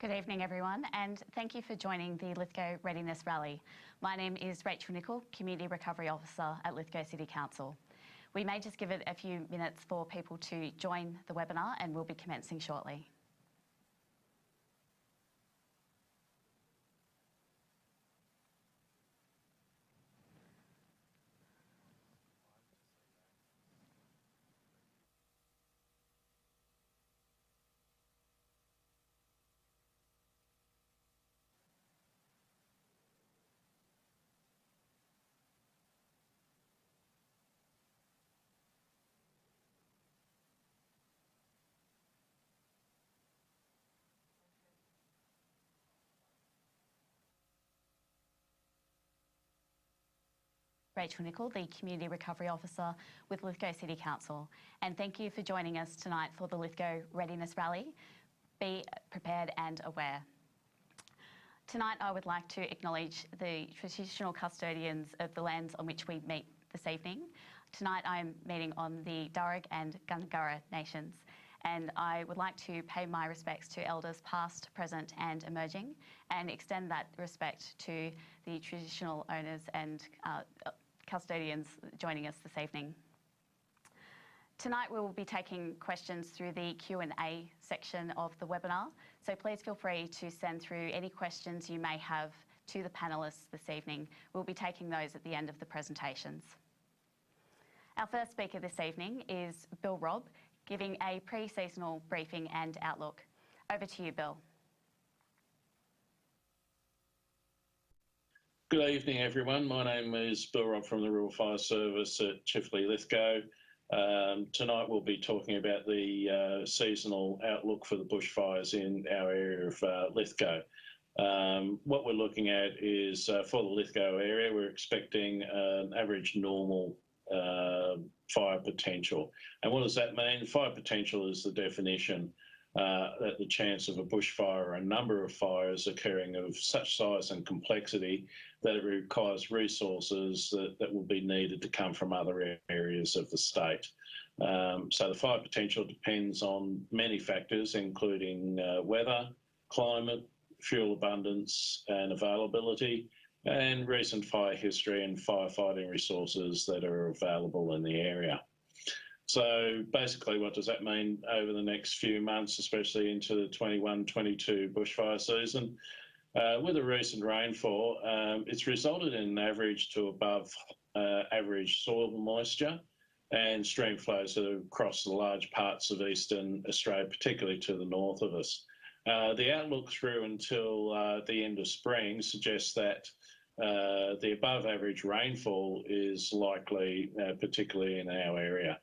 Good evening, everyone, and thank you for joining the Lithgow Readiness Rally. My name is Rachel Nicoll, Community Recovery Officer at Lithgow City Council. We may just give it a few minutes for people to join the webinar, and we'll be commencing shortly. Rachel Nicoll, the Community Recovery Officer with Lithgow City Council, and thank you for joining us tonight for the Lithgow Readiness Rally. Be prepared and aware. Tonight I would like to acknowledge the traditional custodians of the lands on which we meet this evening. Tonight I am meeting on the Darug and Gungurra nations, and I would like to pay my respects to elders past, present and emerging, and extend that respect to the traditional owners and custodians joining us this evening. Tonight we will be taking questions through the Q&A section of the webinar, so please feel free to send through any questions you may have to the panellists this evening. We'll be taking those at the end of the presentations. Our first speaker this evening is Bill Robb, giving a pre-seasonal briefing and outlook. Over to you, Bill. Good evening, everyone. My name is Bill Robb from the Rural Fire Service at Chifley, Lithgow. Tonight we'll be talking about the seasonal outlook for the bushfires in our area of Lithgow. What we're looking at is for the Lithgow area, we're expecting an average normal fire potential. And what does that mean? Fire potential is the definition that the chance of a bushfire or a number of fires occurring of such size and complexity that it requires resources that will be needed to come from other areas of the state. So the fire potential depends on many factors, including weather, climate, fuel abundance and availability, and recent fire history and firefighting resources that are available in the area. So basically, what does that mean over the next few months, especially into the 21-22 bushfire season? With the recent rainfall, it's resulted in an average to above average soil moisture and stream flows across the large parts of eastern Australia, particularly to the north of us. The outlook through until the end of spring suggests that the above average rainfall is likely, particularly in our area.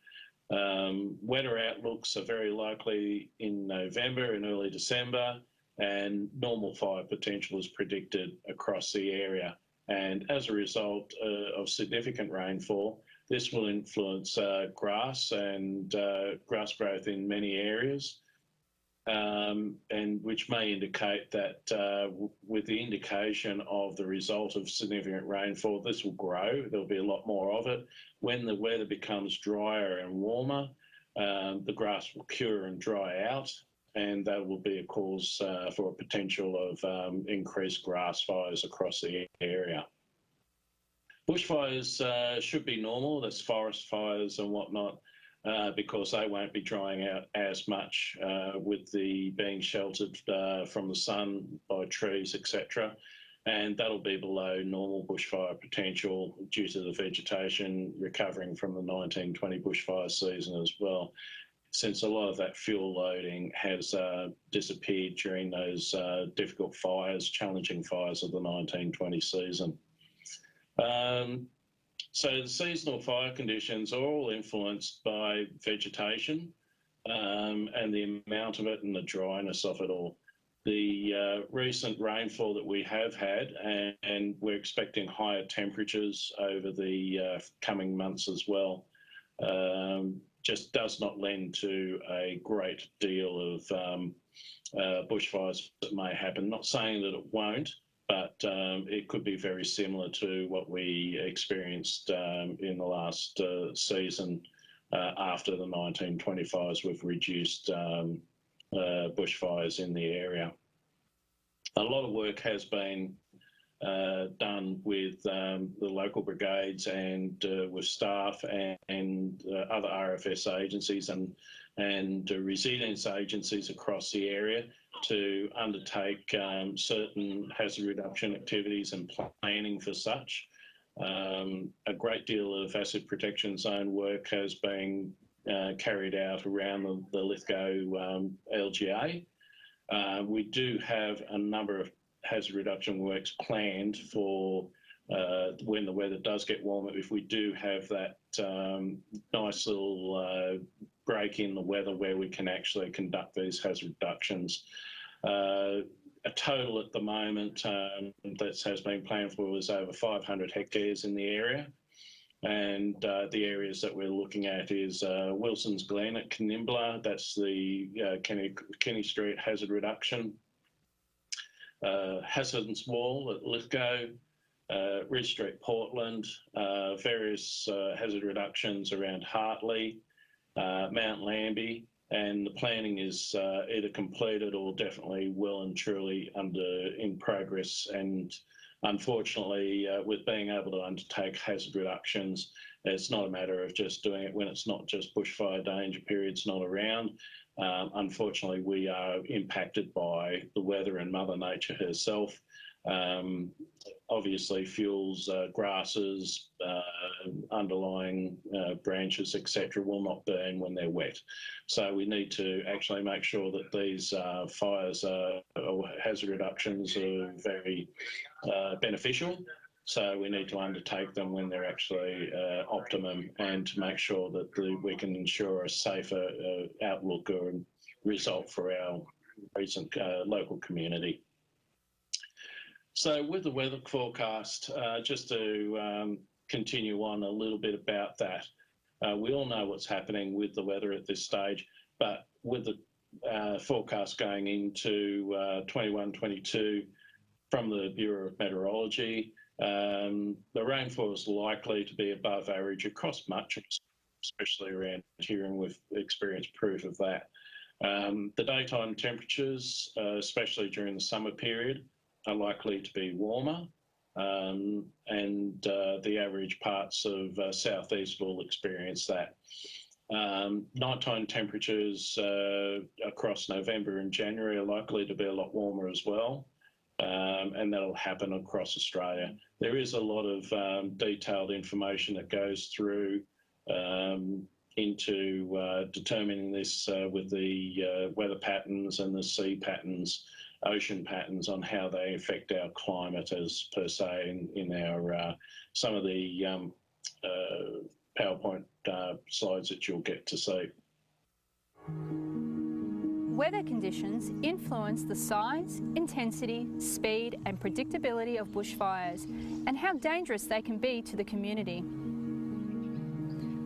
Wetter outlooks are very likely in November and early December, and normal fire potential is predicted across the area. And as a result of significant rainfall, this will influence grass and grass growth in many areas, and which may indicate that with the indication of the result of significant rainfall, this will grow. There'll be a lot more of it. When the weather becomes drier and warmer, the grass will cure and dry out, and that will be a cause for a potential of increased grass fires across the area. Bushfires should be normal, that's forest fires and whatnot, because they won't be drying out as much with the being sheltered from the sun by trees, etc. And that'll be below normal bushfire potential due to the vegetation recovering from the 1920 bushfire season as well, since a lot of that fuel loading has disappeared during those difficult fires, challenging fires of the 1920 season. So the seasonal fire conditions are all influeand by vegetation and the amount of it and the dryness of it all. The recent rainfall that we have had, and we're expecting higher temperatures over the coming months as well, just does not lend to a great deal of bushfires that may happen. Not saying that it won't, but it could be very similar to what we experienced in the last season after the 1920 fires with reduced bushfires in the area. a lot of work has been done with the local brigades and with staff and other RFS agencies and resilience agencies across the area to undertake certain hazard reduction activities and planning for such. A great deal of asset protection zone work has been carried out around the Lithgow LGA. We do have a number of hazard reduction works planned for when the weather does get warmer, if we do have that nice little break in the weather where we can actually conduct these hazard reductions. A total at the moment that has been planned for is over 500 hectares in the area. And the areas that we're looking at is Wilson's Glen at Canimbla, that's the Kenny Street hazard reduction. Hasson's Wall at Lithgow, Ridge Street, Portland, various hazard reductions around Hartley, Mount Lambie, and the planning is either completed or definitely well and truly in progress. And unfortunately, with being able to undertake hazard reductions, it's not a matter of just doing it when it's not just bushfire danger periods not around. Unfortunately, we are impacted by the weather and Mother Nature herself. Obviously, fuels, grasses, underlying branches, etc., will not burn when they're wet. So we need to actually make sure that these fires or hazard reductions are very beneficial. So we need to undertake them when they're actually optimum, and to make sure that we can ensure a safer outlook or result for our recent local community. So with the weather forecast, just to continue on a little bit about that, we all know what's happening with the weather at this stage, but with the forecast going into 21-22 from the Bureau of Meteorology, the rainfall is likely to be above average across much, especially around here, and we've experienced proof of that. The daytime temperatures, especially during the summer period, are likely to be warmer, and the average parts of southeast will experience that. Nighttime temperatures across November and January are likely to be a lot warmer as well, and that'll happen across Australia. There is a lot of detailed information that goes through into determining this with the weather patterns and the sea patterns, ocean patterns, on how they affect our climate as per se in our some of the PowerPoint slides that you'll get to see. Weather conditions influence the size, intensity, speed and predictability of bushfires and how dangerous they can be to the community.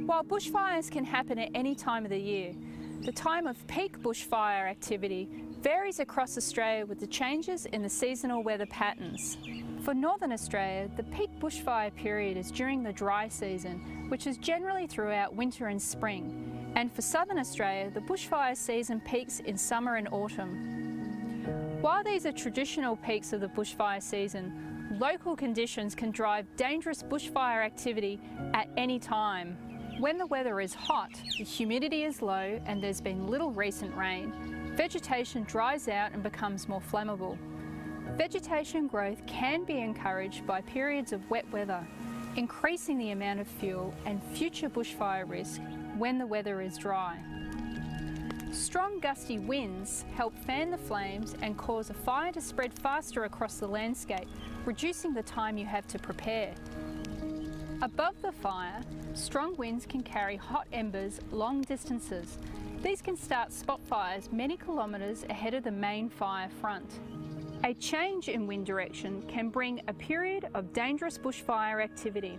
While bushfires can happen at any time of the year, the time of peak bushfire activity varies across Australia with the changes in the seasonal weather patterns. For Northern Australia, the peak bushfire period is during the dry season, which is generally throughout winter and spring. And for Southern Australia, the bushfire season peaks in summer and autumn. While these are traditional peaks of the bushfire season, local conditions can drive dangerous bushfire activity at any time. When the weather is hot, the humidity is low and there's been little recent rain, vegetation dries out and becomes more flammable. Vegetation growth can be encouraged by periods of wet weather, increasing the amount of fuel and future bushfire risk when the weather is dry. Strong gusty winds help fan the flames and cause a fire to spread faster across the landscape, reducing the time you have to prepare. Above the fire, strong winds can carry hot embers long distances. These can start spot fires many kilometres ahead of the main fire front. A change in wind direction can bring a period of dangerous bushfire activity.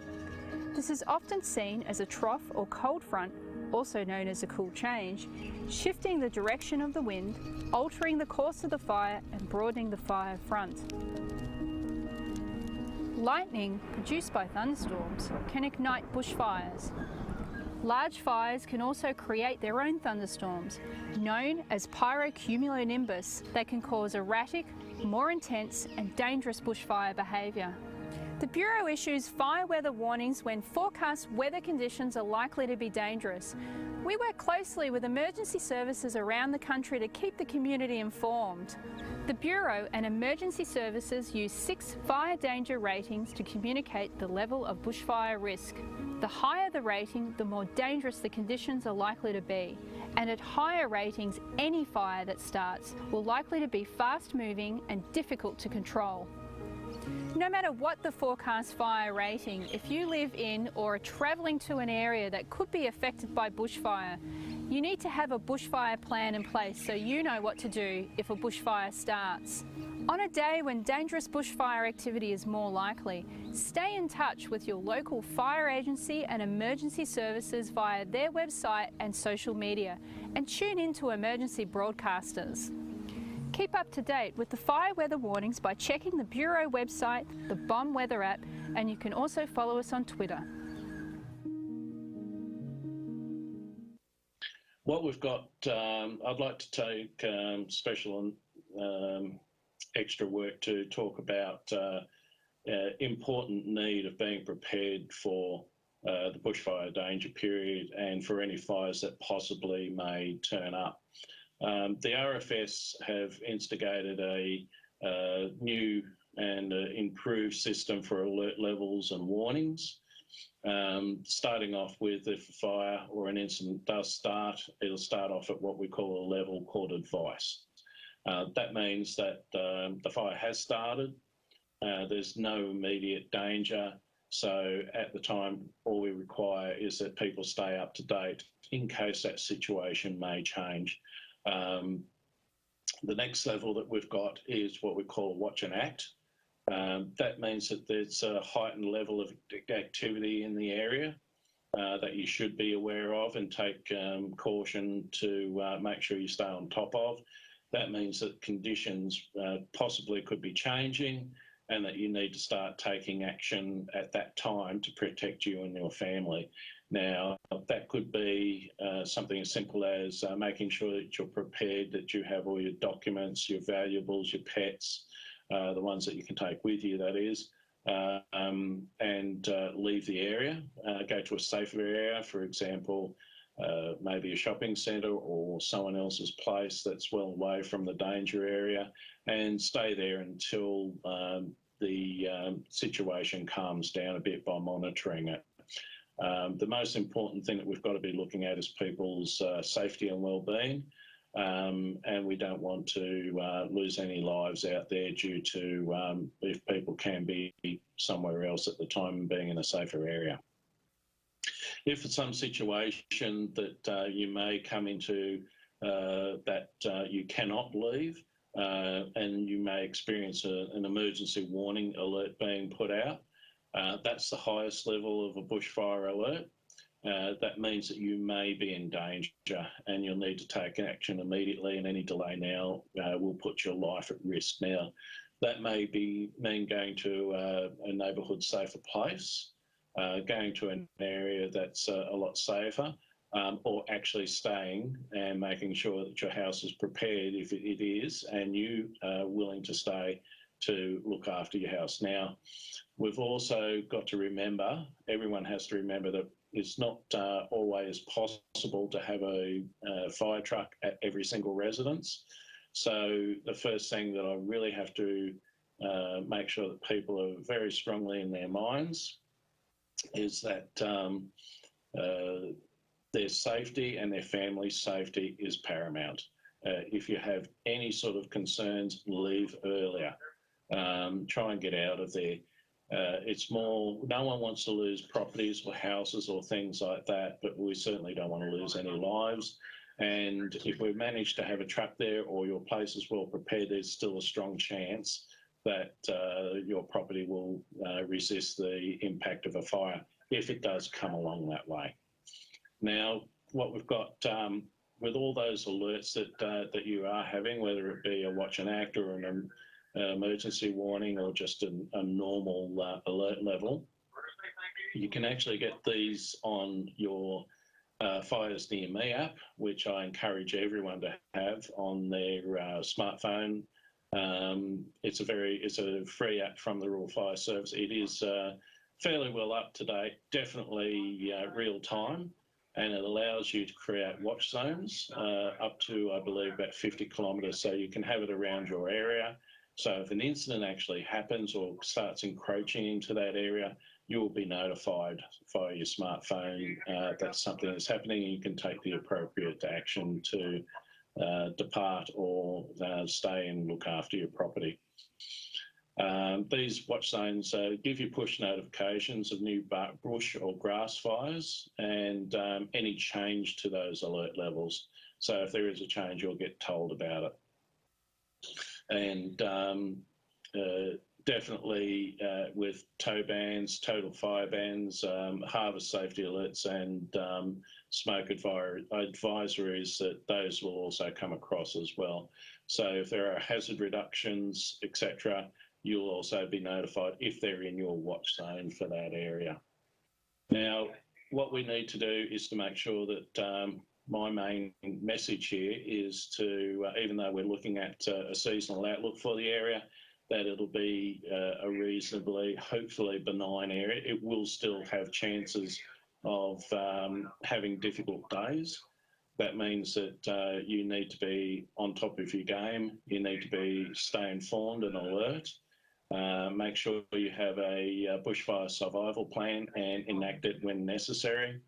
This is often seen as a trough or cold front, also known as a cool change, shifting the direction of the wind, altering the course of the fire and broadening the fire front. Lightning, produced by thunderstorms, can ignite bushfires. Large fires can also create their own thunderstorms, known as pyrocumulonimbus, that can cause erratic, more intense and dangerous bushfire behaviour. The Bureau issues fire weather warnings when forecast weather conditions are likely to be dangerous. We work closely with emergency services around the country to keep the community informed. The Bureau and emergency services use 6 fire danger ratings to communicate the level of bushfire risk. The higher the rating, the more dangerous the conditions are likely to be. And at higher ratings, any fire that starts will likely to be fast-moving and difficult to control. No matter what the forecast fire rating, if you live in or are travelling to an area that could be affected by bushfire, you need to have a bushfire plan in place so you know what to do if a bushfire starts. On a day when dangerous bushfire activity is more likely, stay in touch with your local fire agency and emergency services via their website and social media, and tune in to emergency broadcasters. Keep up to date with the fire weather warnings by checking the Bureau website, the Bomb Weather app, and you can also follow us on Twitter. What we've got, I'd like to take special extra work to talk about important need of being prepared for the bushfire danger period and for any fires that possibly may turn up. The RFS have instigated a new and improved system for alert levels and warnings. Starting off with, if a fire or an incident does start, it'll start off at what we call a level called advice. That means that the fire has started, there's no immediate danger, so at the time all we require is that people stay up to date in case that situation may change. The next level that we've got is what we call watch and act. That means that there's a heightened level of activity in the area that you should be aware of and take caution to make sure you stay on top of. That means that conditions possibly could be changing and that you need to start taking action at that time to protect you and your family. Now, that could be something as simple as making sure that you're prepared, that you have all your documents, your valuables, your pets, the ones that you can take with you, that is, and leave the area, go to a safer area, for example, maybe a shopping centre or someone else's place that's well away from the danger area, and stay there until the situation calms down a bit by monitoring it. The most important thing that we've got to be looking at is people's safety and well-being, and we don't want to lose any lives out there due to if people can be somewhere else at the time and being in a safer area. If it's some situation that you may come into that you cannot leave and you may experience an emergency warning alert being put out, that's the highest level of a bushfire alert. That means that you may be in danger and you'll need to take action immediately, and any delay now will put your life at risk. Now, that may mean going to a neighbourhood safer place, going to an area that's a lot safer, or actually staying and making sure that your house is prepared if it is, and you are willing to stay to look after your house. Now, we've also got to remember, everyone has to remember that it's not always possible to have a fire truck at every single residence. So the first thing that I really have to make sure that people are very strongly in their minds is that their safety and their family's safety is paramount. If you have any sort of concerns, leave earlier. Try and get out of there. It's more, no one wants to lose properties or houses or things like that, but we certainly don't want to lose any lives. And if we manage to have a truck there or your place is well prepared, there's still a strong chance that your property will resist the impact of a fire if it does come along that way. Now, what we've got with all those alerts that you are having, whether it be a watch and act or an emergency warning or just a normal alert level, you can actually get these on your Fires Near Me app, which I encourage everyone to have on their smartphone. It's a free app from the Rural Fire Service. It is fairly well up to date, definitely real time, and it allows you to create watch zones up to, I believe, about 50 kilometres, so you can have it around your area. So if an incident actually happens or starts encroaching into that area, you will be notified via your smartphone that something is happening, and you can take the appropriate action to depart or stay and look after your property. These watch zones give you push notifications of new bush or grass fires and any change to those alert levels. So if there is a change, you'll get told about it. And definitely with tow bans, total fire bans, harvest safety alerts and smoke advisories, that those will also come across as well. So if there are hazard reductions, etc., you'll also be notified if they're in your watch zone for that area. Now, what we need to do is to make sure that my main message here is to, even though we're looking at a seasonal outlook for the area, that it'll be a reasonably, hopefully benign area. It will still have chances of having difficult days. That means that you need to be on top of your game. You need to stay informed and alert. Make sure you have a bushfire survival plan and enact it when necessary,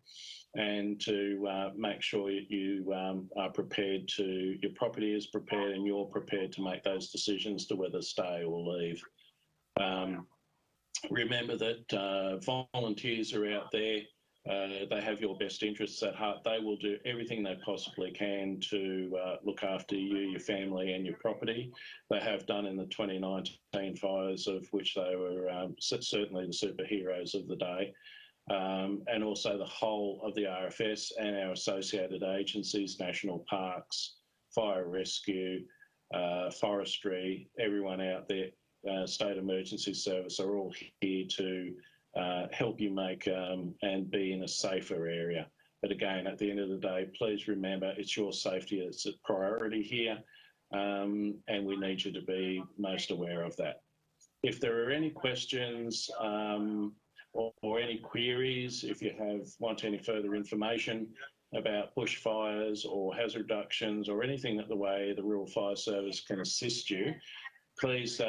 and to make sure you are prepared to, your property is prepared and you're prepared to make those decisions to whether stay or leave. Remember that volunteers are out there. They have your best interests at heart. They will do everything they possibly can to look after you, your family and your property. They have done in the 2019 fires, of which they were certainly the superheroes of the day. And also the whole of the RFS and our associated agencies, national parks, fire rescue, forestry, everyone out there, state emergency service, are all here to help you make and be in a safer area. But again, at the end of the day, please remember it's your safety that's a priority here, and we need you to be most aware of that. If there are any questions or any queries, if you want any further information about bushfires or hazard reductions or anything that the way the Rural Fire Service can assist you, please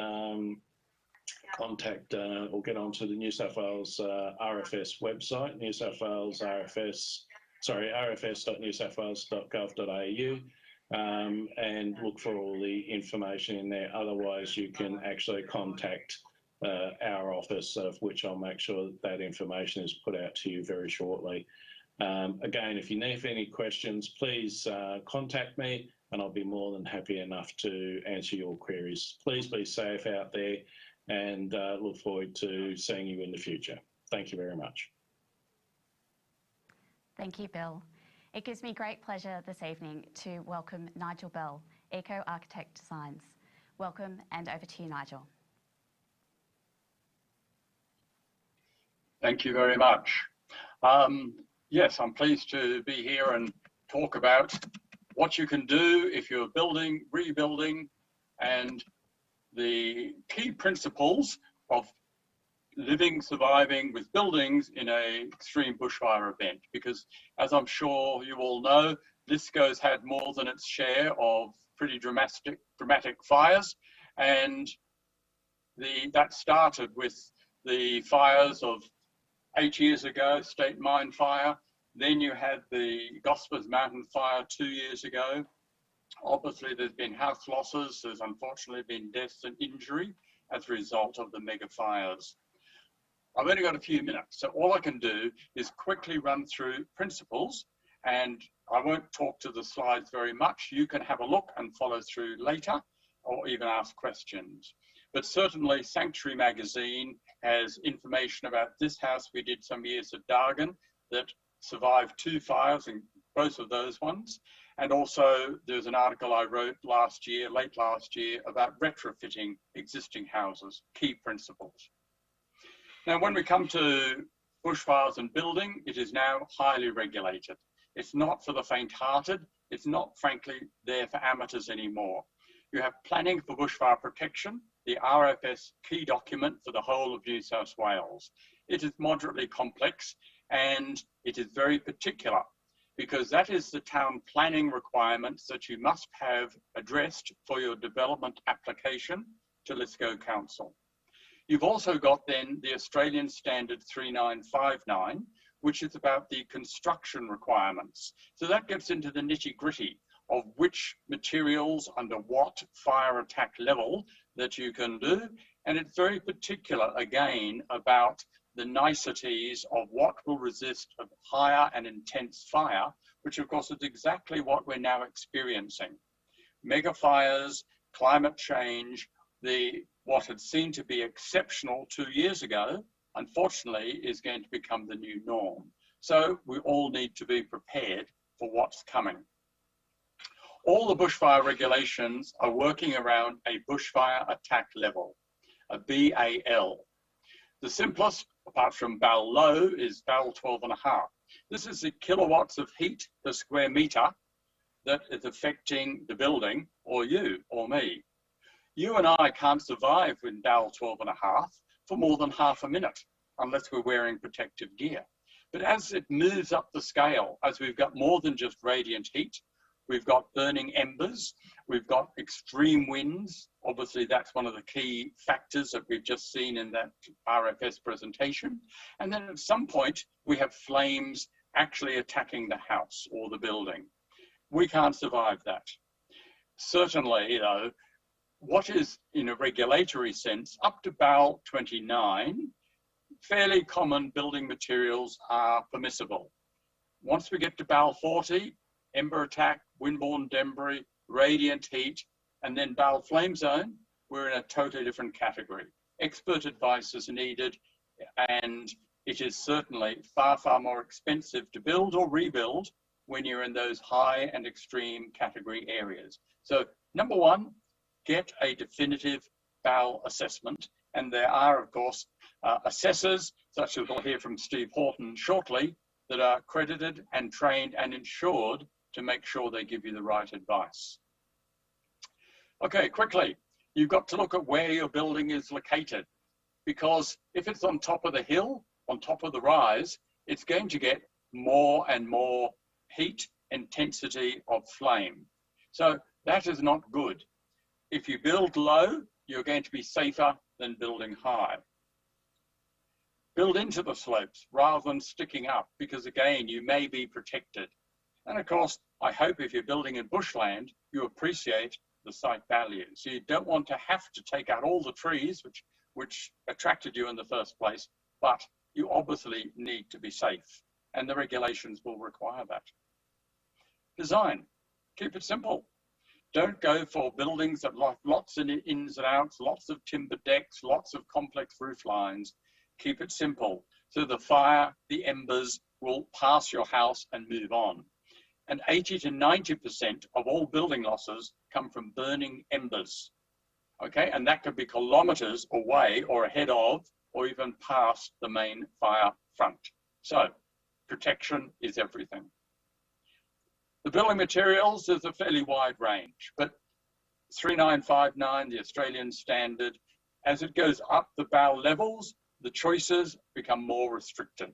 contact or get onto the New South Wales RFS website, rfs.newsouthwales.gov.au, and look for all the information in there. Otherwise, you can actually contact our office, of which I'll make sure that information is put out to you very shortly. Again, if you have any questions, please contact me and I'll be more than happy enough to answer your queries. Please be safe out there, and look forward to seeing you in the future. Thank you very much. Thank you, Bill. It gives me great pleasure this evening to welcome Nigel Bell, ECODesign. Welcome, and over to you, Nigel. Thank you very much. Yes, I'm pleased to be here and talk about what you can do if you're building, rebuilding, and the key principles of living, surviving with buildings in an extreme bushfire event. Because as I'm sure you all know, Lithgow's had more than its share of pretty dramatic fires, and that started with the fires of 8 years ago, State Mine Fire. Then you had the Gospers Mountain Fire 2 years ago. Obviously, there's been house losses. There's unfortunately been deaths and injury as a result of the mega fires. I've only got a few minutes, so all I can do is quickly run through principles, and I won't talk to the slides very much. You can have a look and follow through later, or even ask questions. But certainly Sanctuary magazine has information about this house we did some years at Dargan that survived 2 fires, and both of those ones. And also there's an article I wrote late last year, about retrofitting existing houses, key principles. Now, when we come to bushfires and building, it is now highly regulated. It's not for the faint-hearted. It's not, frankly, there for amateurs anymore. You have Planning for Bushfire Protection, the RFS key document for the whole of New South Wales. It is moderately complex and it is very particular because that is the town planning requirements that you must have addressed for your development application to Lithgow Council. You've also got then the Australian Standard 3959, which is about the construction requirements. So that gets into the nitty-gritty of which materials under what fire attack level that you can do. And it's very particular, again, about the niceties of what will resist a higher and intense fire, which of course is exactly what we're now experiencing. Mega fires, climate change, what had seemed to be exceptional 2 years ago, unfortunately, is going to become the new norm. So we all need to be prepared for what's coming. All the bushfire regulations are working around a bushfire attack level, a BAL. The simplest, apart from BAL low, is BAL 12.5. This is the kilowatts of heat per square metre that is affecting the building, or you, or me. You and I can't survive with BAL 12.5 for more than half a minute, unless we're wearing protective gear. But as it moves up the scale, as we've got more than just radiant heat, we've got burning embers, we've got extreme winds. Obviously, that's one of the key factors that we've just seen in that RFS presentation. And then at some point, we have flames actually attacking the house or the building. We can't survive that. Certainly, though, what is in a regulatory sense, up to BAL 29, fairly common building materials are permissible. Once we get to BAL 40, ember attack, windborne debris, radiant heat, and then BAL flame zone, we're in a totally different category. Expert advice is needed, and it is certainly far, far more expensive to build or rebuild when you're in those high and extreme category areas. So number one, get a definitive BAL assessment. And there are, of course, assessors, such as we'll hear from Steve Houghton shortly, that are accredited and trained and insured to make sure they give you the right advice. Okay, quickly, you've got to look at where your building is located, because if it's on top of the hill, on top of the rise, it's going to get more and more heat intensity of flame. So that is not good. If you build low, you're going to be safer than building high. Build into the slopes rather than sticking up, because again, you may be protected. And of course, I hope if you're building in bushland, you appreciate the site value. So you don't want to have to take out all the trees which attracted you in the first place, but you obviously need to be safe, and the regulations will require that. Design, keep it simple. Don't go for buildings that have lots of ins and outs, lots of timber decks, lots of complex roof lines. Keep it simple. So the fire, the embers will pass your house and move on. And 80 to 90% of all building losses come from burning embers. Okay, and that could be kilometers away or ahead of, or even past the main fire front. So protection is everything. The building materials is a fairly wide range, but 3959, the Australian standard, as it goes up the BAL levels, the choices become more restricted.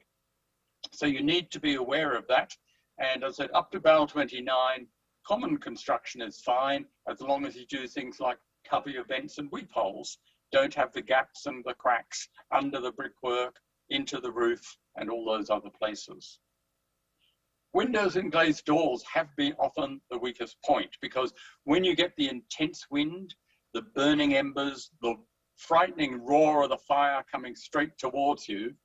So you need to be aware of that. And as I said, up to BAL 29, common construction is fine, as long as you do things like cover your vents and weep holes. Don't have the gaps and the cracks under the brickwork, into the roof, and all those other places. Windows and glazed doors have been often the weakest point, because when you get the intense wind, the burning embers, the frightening roar of the fire coming straight towards you,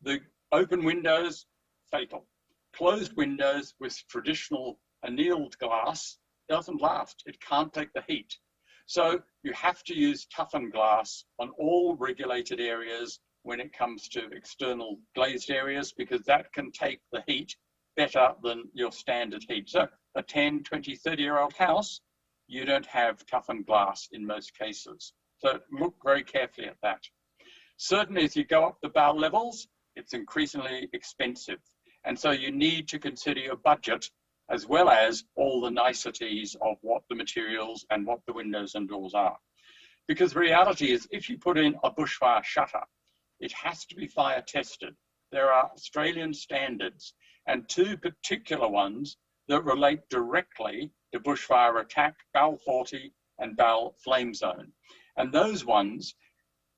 the open windows, fatal. Closed windows with traditional annealed glass doesn't last. It can't take the heat. So you have to use toughened glass on all regulated areas when it comes to external glazed areas, because that can take the heat better than your standard heat. So a 10, 20, 30-year-old house, you don't have toughened glass in most cases. So look very carefully at that. Certainly as you go up the BAL levels, it's increasingly expensive. And so you need to consider your budget as well as all the niceties of what the materials and what the windows and doors are. Because the reality is, if you put in a bushfire shutter, it has to be fire tested. There are Australian standards and two particular ones that relate directly to bushfire attack, BAL 40 and BAL flame zone. And those ones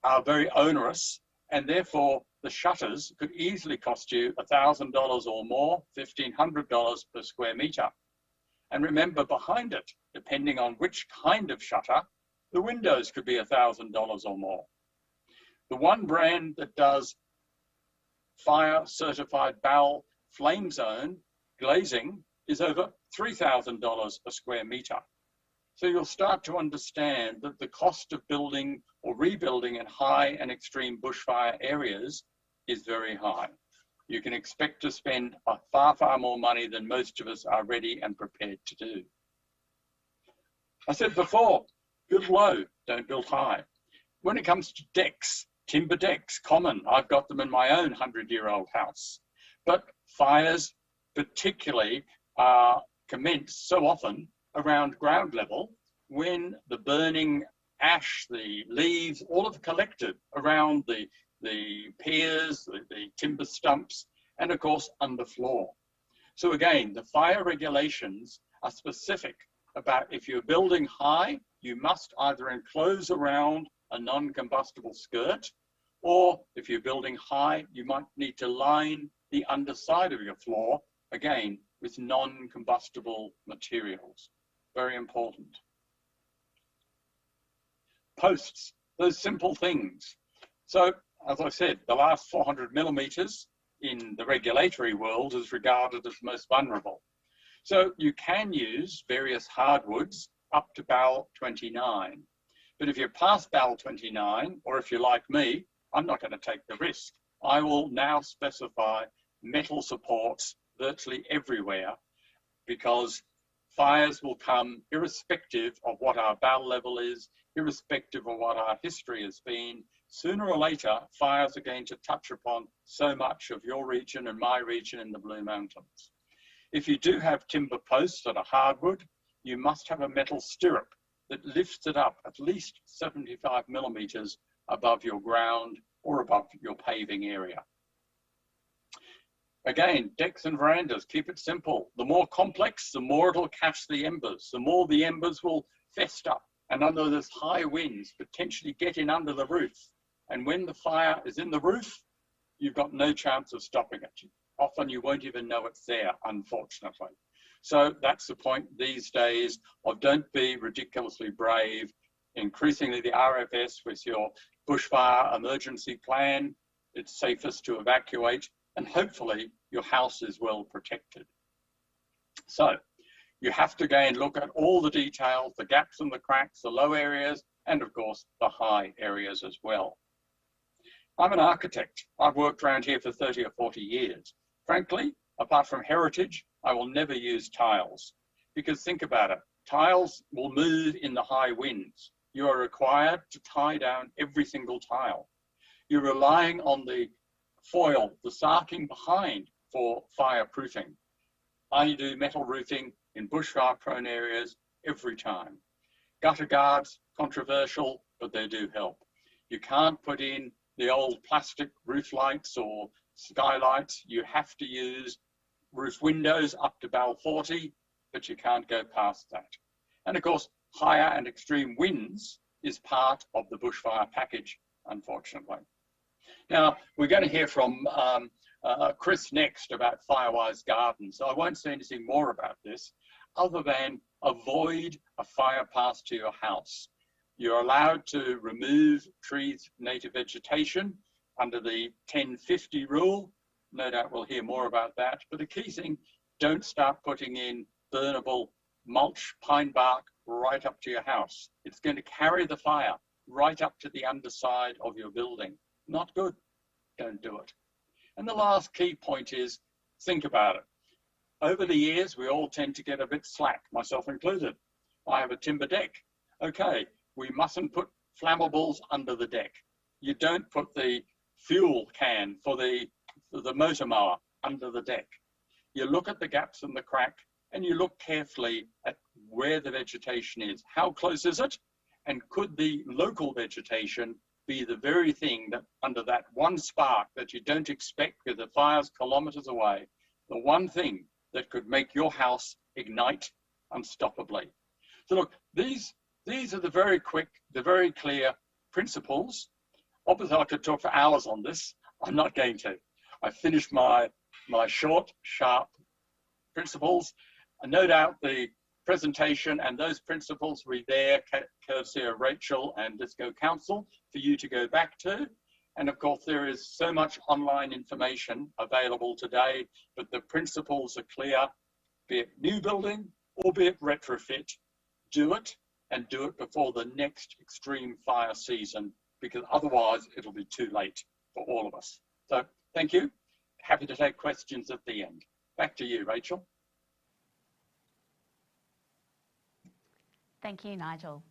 are very onerous, and therefore the shutters could easily cost you $1,000 or more, $1,500 per square metre. And remember, behind it, depending on which kind of shutter, the windows could be $1,000 or more. The one brand that does fire certified BAL flame zone glazing is over $3,000 a square metre. So you'll start to understand that the cost of building or rebuilding in high and extreme bushfire areas is very high. You can expect to spend far, far more money than most of us are ready and prepared to do. I said before, build low, don't build high. When it comes to decks, timber decks, common. I've got them in my own 100-year-old house. But fires particularly commence so often around ground level when the burning ash, the leaves, all have collected around the piers, the timber stumps, and of course underfloor. So again, the fire regulations are specific about if you're building high, you must either enclose around a non-combustible skirt, or if you're building high, you might need to line the underside of your floor, again, with non-combustible materials. Very important. Posts, those simple things. So, as I said, the last 400 millimetres in the regulatory world is regarded as most vulnerable. So you can use various hardwoods up to BAL 29. But if you're past BAL 29, or if you're like me, I'm not going to take the risk. I will now specify metal supports virtually everywhere, because fires will come irrespective of what our BAL level is, irrespective of what our history has been. Sooner or later, fires are going to touch upon so much of your region and my region in the Blue Mountains. If you do have timber posts that are hardwood, you must have a metal stirrup that lifts it up at least 75 millimetres above your ground or above your paving area. Again, decks and verandas, keep it simple. The more complex, the more it'll catch the embers. The more the embers will fester and under those high winds, potentially get in under the roof. And when the fire is in the roof, you've got no chance of stopping it. Often you won't even know it's there, unfortunately. So that's the point these days of don't be ridiculously brave. Increasingly the RFS with your bushfire emergency plan, it's safest to evacuate, and hopefully your house is well protected. So you have to again look at all the details, the gaps and the cracks, the low areas, and of course the high areas as well. I'm an architect. I've worked around here for 30 or 40 years. Frankly, apart from heritage, I will never use tiles, because think about it, tiles will move in the high winds. You are required to tie down every single tile. You're relying on the foil, the sarking behind for fireproofing. I do metal roofing in bushfire prone areas every time. Gutter guards, controversial, but they do help. You can't put in the old plastic roof lights or skylights. You have to use roof windows up to BAL 40, but you can't go past that. And of course, higher and extreme winds is part of the bushfire package, unfortunately. Now, we're going to hear from Chris next about Firewise Gardens. So I won't say anything more about this, other than avoid a fire path to your house. You're allowed to remove trees, native vegetation under the 1050 rule. No doubt we'll hear more about that. But the key thing, don't start putting in burnable mulch, pine bark right up to your house. It's going to carry the fire right up to the underside of your building. Not good. Don't do it. And the last key point is, think about it. Over the years, we all tend to get a bit slack, myself included. I have a timber deck. Okay, we mustn't put flammables under the deck. You don't put the fuel can for the motor mower under the deck. You look at the gaps in the crack and you look carefully at where the vegetation is. How close is it? And could the local vegetation be the very thing that under that one spark that you don't expect because the fire's kilometers away, the one thing that could make your house ignite unstoppably. So look, these are the very quick, the very clear principles. Obviously, I could talk for hours on this. I'm not going to. I finished my short, sharp principles. And no doubt the presentation and those principles will be there, courtesy of Rachel and Lithgow Council, for you to go back to. And of course, there is so much online information available today, but the principles are clear, be it new building or be it retrofit. Do it, and do it before the next extreme fire season, because otherwise it'll be too late for all of us. So thank you. Happy to take questions at the end. Back to you, Rachel. Thank you, Nigel.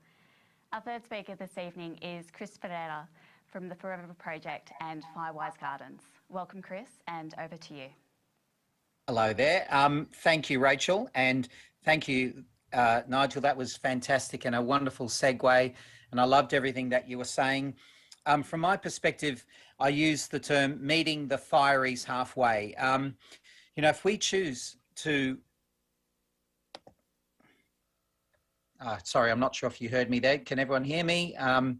Our third speaker this evening is Chris Ferreira from the Ferreira Project and Firewise Gardens. Welcome, Chris, and over to you. Hello there. Thank you, Rachel, and thank you, Nigel. That was fantastic and a wonderful segue, and I loved everything that you were saying. From my perspective, I use the term meeting the fireys halfway. You know, if we choose to... sorry, I'm not sure if you heard me there. Can everyone hear me? Meeting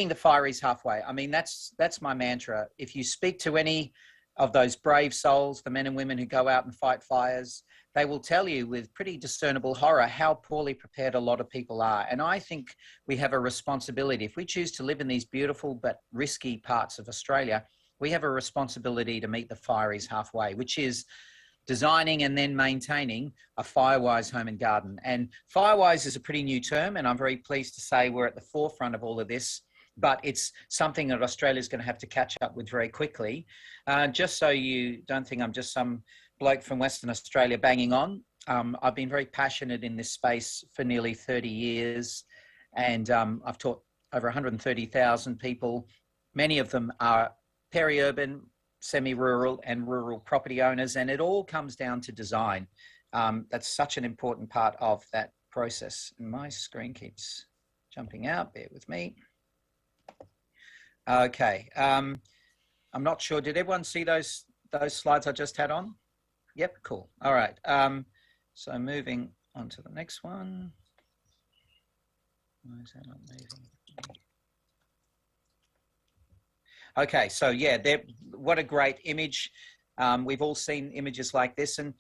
the fireys halfway. I mean, that's my mantra. If you speak to any of those brave souls, the men and women who go out and fight fires, they will tell you with pretty discernible horror how poorly prepared a lot of people are. And I think we have a responsibility. If we choose to live in these beautiful but risky parts of Australia, we have a responsibility to meet the fireys halfway, which is designing and then maintaining a Firewise home and garden. And Firewise is a pretty new term, and I'm very pleased to say we're at the forefront of all of this, but it's something that Australia is going to have to catch up with very quickly. Just so you don't think I'm just some bloke from Western Australia banging on, I've been very passionate in this space for nearly 30 years, and I've taught over 130,000 people. Many of them are peri-urban, semi-rural and rural property owners, and it all comes down to design. That's such an important part of that process. And my screen keeps jumping out, bear with me. Okay, I'm not sure, did everyone see those slides I just had on? Yep, cool, all right. So moving on to the next one. Why is that not moving? Okay, so yeah, what a great image. We've all seen images like this, and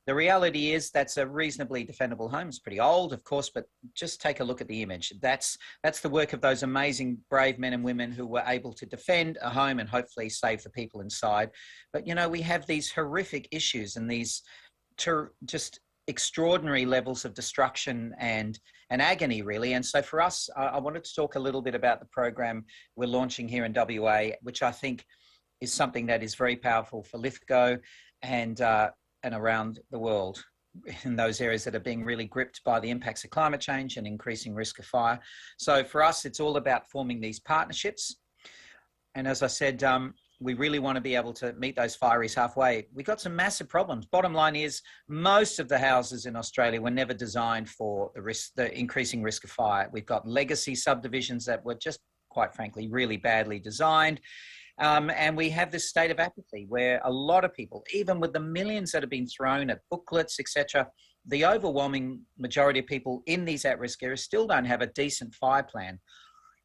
the reality is that's a reasonably defendable home. It's pretty old, of course, but just take a look at the image. That's the work of those amazing, brave men and women who were able to defend a home and hopefully save the people inside. But, you know, we have these horrific issues and these just extraordinary levels of destruction and agony, really. And so for us, I wanted to talk a little bit about the program we're launching here in WA, which I think is something that is very powerful for Lithgow and around the world in those areas that are being really gripped by the impacts of climate change and increasing risk of fire. So for us, it's all about forming these partnerships. And as I said, we really want to be able to meet those fireys halfway. We've got some massive problems. Bottom line is most of the houses in Australia were never designed for the increasing risk of fire. We've got legacy subdivisions that were just, quite frankly, really badly designed. And we have this state of apathy where a lot of people, even with the millions that have been thrown at booklets, etc., the overwhelming majority of people in these at-risk areas still don't have a decent fire plan.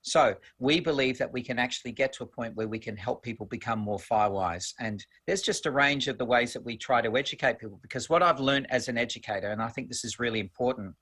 So we believe that we can actually get to a point where we can help people become more firewise. And there's just a range of the ways that we try to educate people, because what I've learned as an educator, and I think this is really important,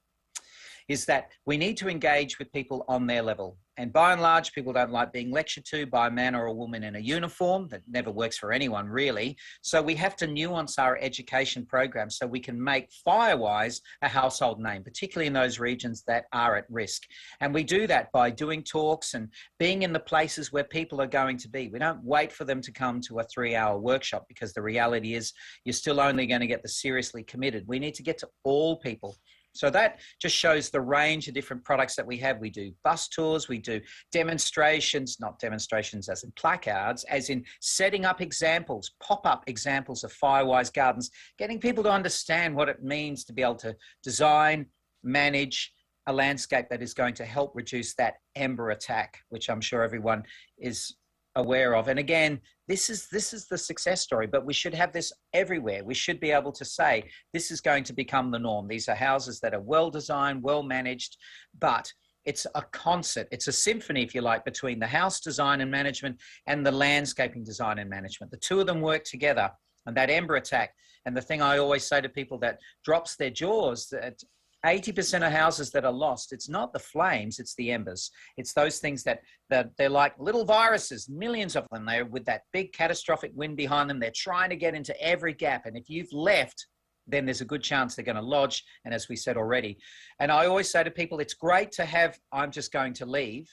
is that we need to engage with people on their level. And by and large, people don't like being lectured to by a man or a woman in a uniform. That never works for anyone, really. So we have to nuance our education program so we can make Firewise a household name, particularly in those regions that are at risk. And we do that by doing talks and being in the places where people are going to be. We don't wait for them to come to a 3-hour workshop, because the reality is you're still only going to get the seriously committed. We need to get to all people. So that just shows the range of different products that we have. We do bus tours, we do demonstrations, not demonstrations as in placards, as in setting up examples, pop-up examples of Firewise gardens, getting people to understand what it means to be able to design, manage a landscape that is going to help reduce that ember attack, which I'm sure everyone is aware of. And again, this is the success story, but we should have this everywhere. We should be able to say, this is going to become the norm. These are houses that are well designed, well managed, but it's a concert. It's a symphony, if you like, between the house design and management and the landscaping design and management. The two of them work together, and that ember attack. And the thing I always say to people that drops their jaws, that 80% of houses that are lost, it's not the flames, it's the embers. It's those things that they're like little viruses, millions of them. They're with that big catastrophic wind behind them. They're trying to get into every gap. And if you've left, then there's a good chance they're going to lodge. And as we said already, and I always say to people, it's great to have, I'm just going to leave.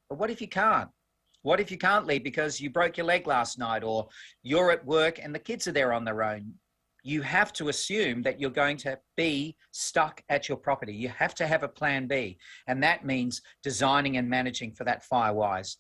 But what if you can't? What if you can't leave because you broke your leg last night, or you're at work and the kids are there on their own? You have to assume that you're going to be stuck at your property. You have to have a plan B, and that means designing and managing for that Firewise.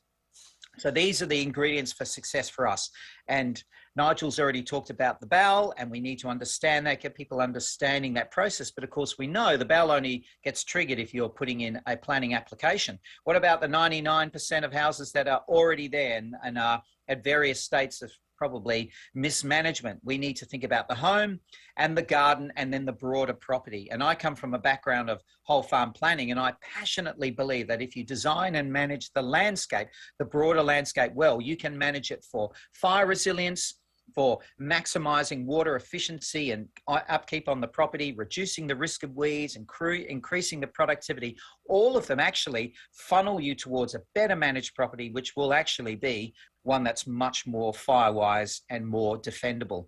So these are the ingredients for success for us. And Nigel's already talked about the BAL, and we need to understand that, get people understanding that process. But of course, we know the BAL only gets triggered if you're putting in a planning application. What about the 99% of houses that are already there and are at various states of probably mismanagement? We need to think about the home and the garden and then the broader property. And I come from a background of whole farm planning, and I passionately believe that if you design and manage the landscape, the broader landscape well, you can manage it for fire resilience, for maximizing water efficiency and upkeep on the property, reducing the risk of weeds, and increasing the productivity. All of them actually funnel you towards a better managed property, which will actually be one that's much more Firewise and more defendable.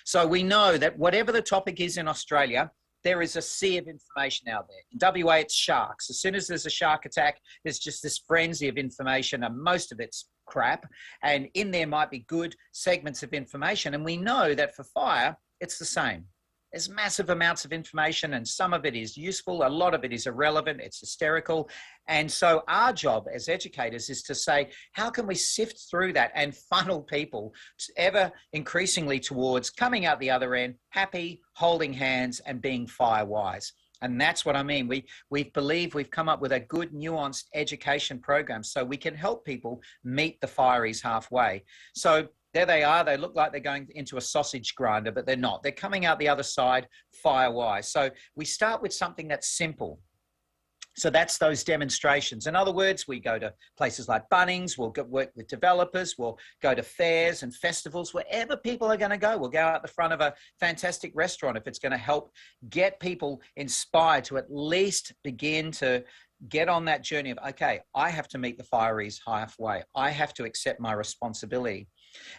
So we know that whatever the topic is in Australia, there is a sea of information out there. In WA, it's sharks. As soon as there's a shark attack, there's just this frenzy of information, and most of it's crap. And in there might be good segments of information. And we know that for fire, it's the same. There's massive amounts of information, and some of it is useful. A lot of it is irrelevant. It's hysterical. And so our job as educators is to say, how can we sift through that and funnel people ever increasingly towards coming out the other end, happy, holding hands, and being Firewise? And that's what I mean. We believe we've come up with a good, nuanced education program so we can help people meet the fireys halfway. So there they are. They look like they're going into a sausage grinder, but they're not. They're coming out the other side Firewise. So we start with something that's simple. So that's those demonstrations. In other words, we go to places like Bunnings, we'll work with developers, we'll go to fairs and festivals, wherever people are going to go. We'll go out the front of a fantastic restaurant if it's going to help get people inspired to at least begin to get on that journey of, okay, I have to meet the fireys halfway. I have to accept my responsibility.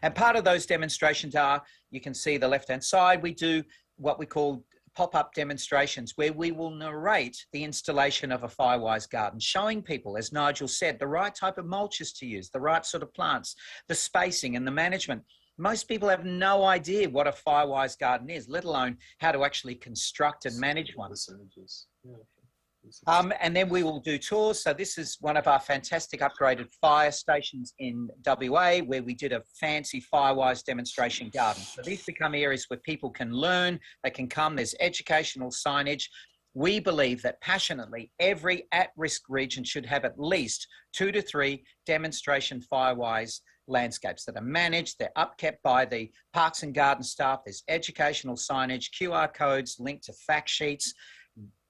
And part of those demonstrations are, you can see the left-hand side, we do what we call pop-up demonstrations where we will narrate the installation of a Firewise garden, showing people, as Nigel said, the right type of mulches to use, the right sort of plants, the spacing and the management. Most people have no idea what a Firewise garden is, let alone how to actually construct and manage one. And then we will do tours. So this is one of our fantastic upgraded fire stations in WA where we did a fancy Firewise demonstration garden. So these become areas where people can learn, they can come, there's educational signage. We believe that passionately every at-risk region should have at least 2 to 3 demonstration Firewise landscapes that are managed, they're upkept by the parks and garden staff, there's educational signage, QR codes linked to fact sheets,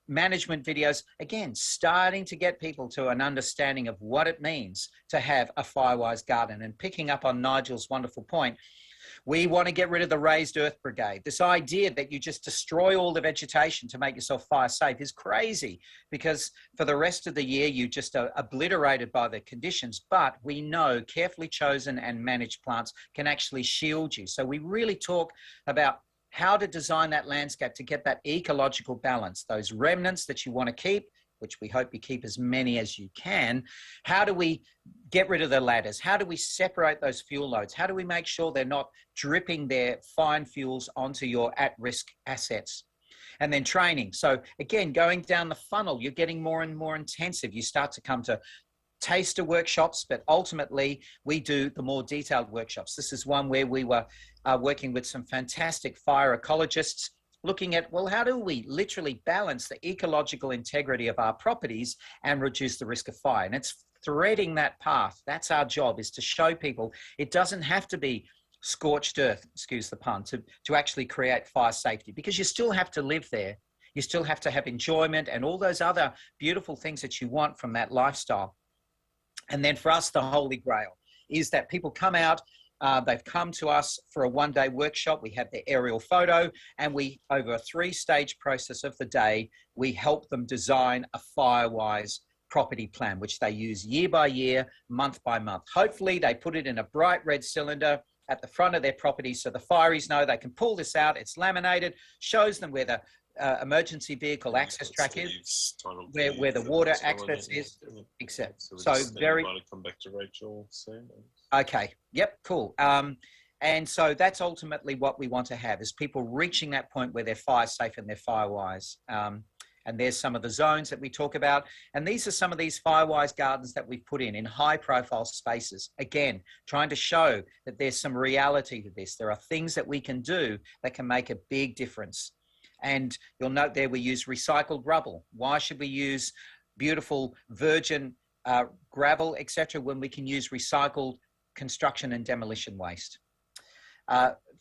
management videos, again, starting to get people to an understanding of what it means to have a Firewise garden. And picking up on Nigel's wonderful point, we want to get rid of the raised earth brigade. This idea that you just destroy all the vegetation to make yourself fire safe is crazy, because for the rest of the year, you just are obliterated by the conditions. But we know carefully chosen and managed plants can actually shield you. So we really talk about how to design that landscape to get that ecological balance, those remnants that you want to keep, which we hope you keep as many as you can. How do we get rid of the ladders? How do we separate those fuel loads? How do we make sure they're not dripping their fine fuels onto your at-risk assets? And then training. So again, going down the funnel, you're getting more and more intensive. You start to come to taster workshops, but ultimately we do the more detailed workshops. This is one where we were working with some fantastic fire ecologists, looking at, well, how do we literally balance the ecological integrity of our properties and reduce the risk of fire? And it's threading that path. That's our job, is to show people it doesn't have to be scorched earth, excuse the pun, to actually create fire safety, because you still have to live there. You still have to have enjoyment and all those other beautiful things that you want from that lifestyle. And then for us, the holy grail is that people come out, they've come to us for a one-day workshop. We have their aerial photo, and we, over a 3-stage process of the day, we help them design a FireWise property plan, which they use year by year, month by month. Hopefully they put it in a bright red cylinder at the front of their property, so the fireys know they can pull this out. It's laminated, shows them where the emergency vehicle access track is, where the water access is, etc. So very. Come back to Rachel soon. Okay. Yep. Cool. And so that's ultimately what we want to have, is people reaching that point where they're fire safe and they're FireWise. And there's some of the zones that we talk about. And these are some of these FireWise gardens that we've put in high profile spaces. Again, trying to show that there's some reality to this. There are things that we can do that can make a big difference. And you'll note there we use recycled rubble. Why should we use beautiful virgin gravel, etc., when we can use recycled construction and demolition waste?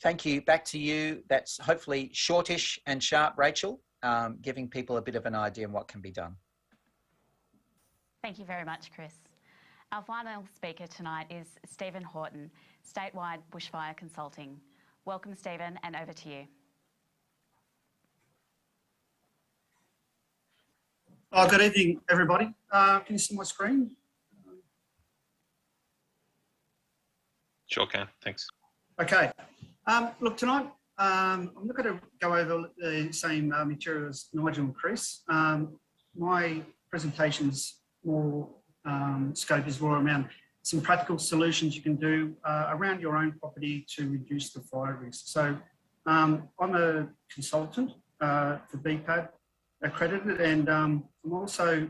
Thank you. Back to you. That's hopefully shortish and sharp, Rachel. Giving people a bit of an idea on what can be done. Thank you very much, Chris. Our final speaker tonight is Stephen Houghton, Statewide Bushfire Consulting. Welcome, Stephen, and over to you. Oh, good evening, everybody. Can you see my screen? Sure can, thanks. Okay. Look, tonight, I'm not going to go over the same material as Nigel and Chris. My presentation's more scope is more around some practical solutions you can do around your own property to reduce the fire risk. So I'm a consultant for BPAD accredited, and I'm also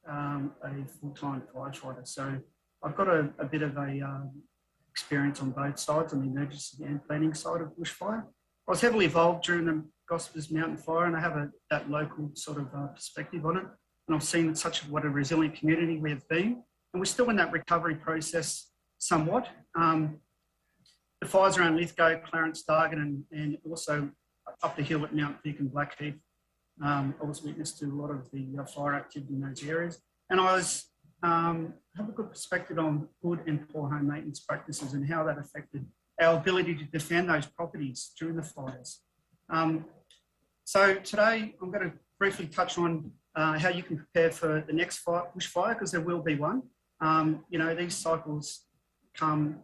a full-time firefighter. So I've got a bit of a experience on both sides, on the emergency and planning side of bushfire. I was heavily involved during the Gospers Mountain Fire, and I have that local sort of perspective on it. And I've seen what a resilient community we have been. And we're still in that recovery process somewhat. The fires around Lithgow, Clarence, Dargan, and also up the hill at Mount Vic and Blackheath, I was witness to a lot of the fire activity in those areas. And I have a good perspective on good and poor home maintenance practices and how that affected our ability to defend those properties during the fires. So today I'm going to briefly touch on how you can prepare for the next bushfire, because there will be one. You know, these cycles come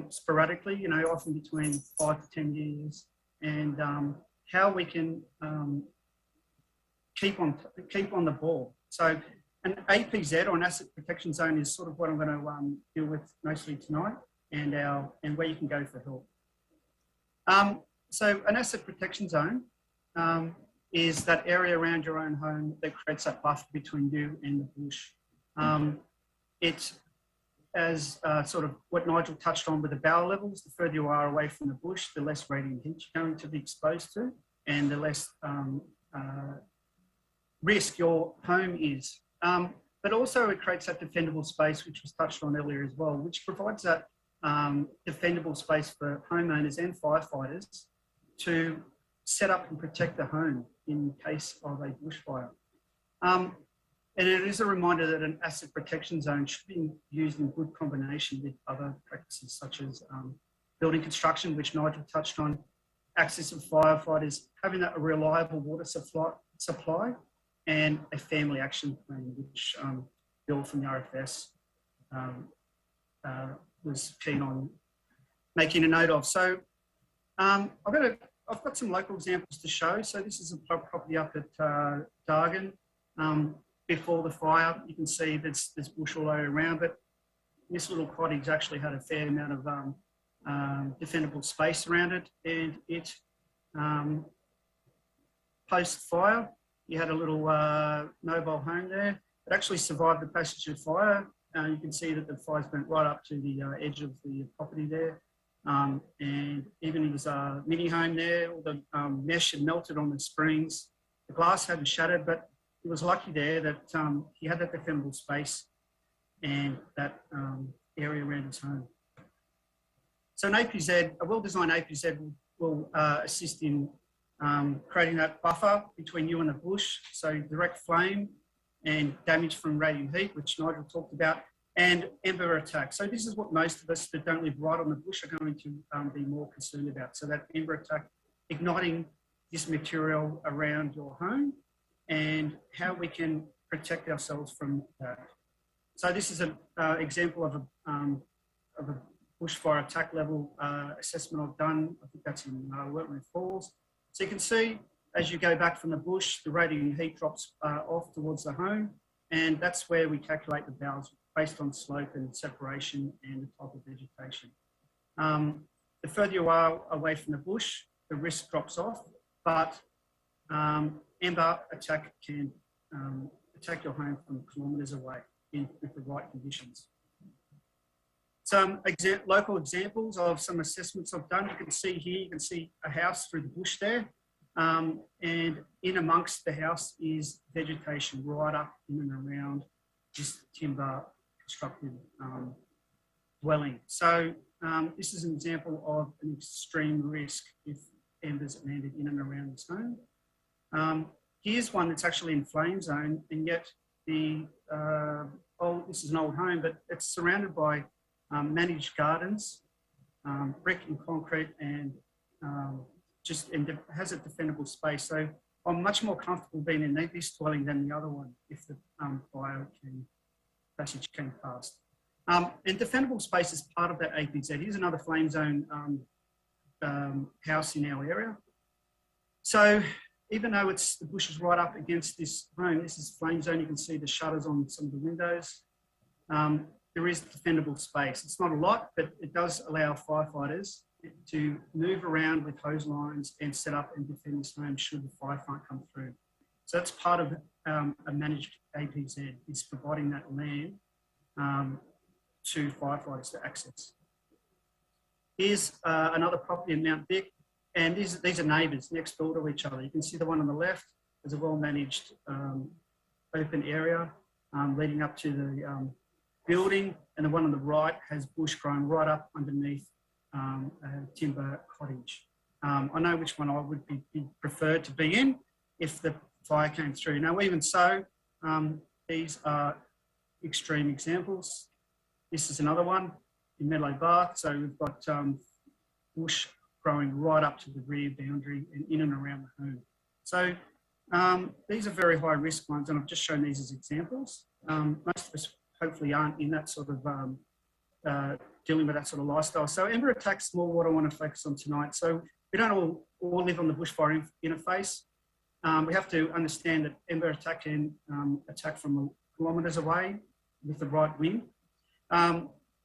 sporadically, you know, often between 5 to 10 years, and how we can keep on the ball. So an APZ, or an asset protection zone, is sort of what I'm going to deal with mostly tonight, and where you can go for help. So an asset protection zone is that area around your own home that creates that buffer between you and the bush. It's as sort of what Nigel touched on with the bower levels. The further you are away from the bush, the less radiant heat you're going to be exposed to, and the less risk your home is. But also it creates that defendable space, which was touched on earlier as well, which provides that defendable space for homeowners and firefighters to set up and protect the home in case of a bushfire. And it is a reminder that an asset protection zone should be used in good combination with other practices such as building construction, which Nigel touched on, access of firefighters, having that reliable water supply, and a family action plan, which Bill from the RFS was keen on making a note of. So I've got some local examples to show. So this is a property up at Dargan. Before the fire, you can see there's bush all around, but this little cottage actually had a fair amount of defendable space around it, and it post-fire. You had a little mobile home there. It actually survived the passage of fire. You can see that the fire's burnt right up to the edge of the property there. And even his mini home there, all the mesh had melted on the springs. The glass hadn't shattered, but he was lucky there that he had that defendable space and that area around his home. So an APZ, a well-designed APZ will assist in creating that buffer between you and the bush, so direct flame and damage from radiant heat, which Nigel talked about, and ember attack. So this is what most of us that don't live right on the bush are going to be more concerned about. So that ember attack, igniting this material around your home and how we can protect ourselves from that. So this is an example of a bushfire attack level assessment I've done. I think that's in Wetland Falls. So you can see as you go back from the bush, the radiant heat drops off towards the home, and that's where we calculate the bows based on slope and separation and the type of vegetation. The further you are away from the bush, the risk drops off, but ember attack can attack your home from kilometres away with the right conditions. Some local examples of some assessments I've done. You can see here, you can see a house through the bush there. And in amongst the house is vegetation right up in and around this timber constructed dwelling. So this is an example of an extreme risk if embers landed in and around this home. Here's one that's actually in flame zone, and yet the this is an old home, but it's surrounded by managed gardens, brick and concrete, and and has a defendable space. So I'm much more comfortable being in this dwelling than the other one if the fire passage came past. And defendable space is part of that APZ. Here's another flame zone house in our area. So even though the bush is right up against this home, this is flame zone. You can see the shutters on some of the windows. There is defendable space. It's not a lot, but it does allow firefighters to move around with hose lines and set up and defend this home should the fire front come through. So that's part of a managed APZ, is providing that land to firefighters to access. Here's another property in Mount Vic, and these are neighbours next door to each other. You can see the one on the left is a well-managed open area leading up to the building, and the one on the right has bush growing right up underneath a timber cottage. I know which one I would be preferred to be in if the fire came through. Now, even so, these are extreme examples. This is another one in Meadow Bath. So we've got bush growing right up to the rear boundary and in and around the home. So these are very high risk ones, and I've just shown these as examples. Most of us hopefully aren't in that sort of dealing with that sort of lifestyle. So ember attack's more what I want to focus on tonight. So we don't all live on the bushfire interface. We have to understand that ember attack can attack from kilometres away with the right wind.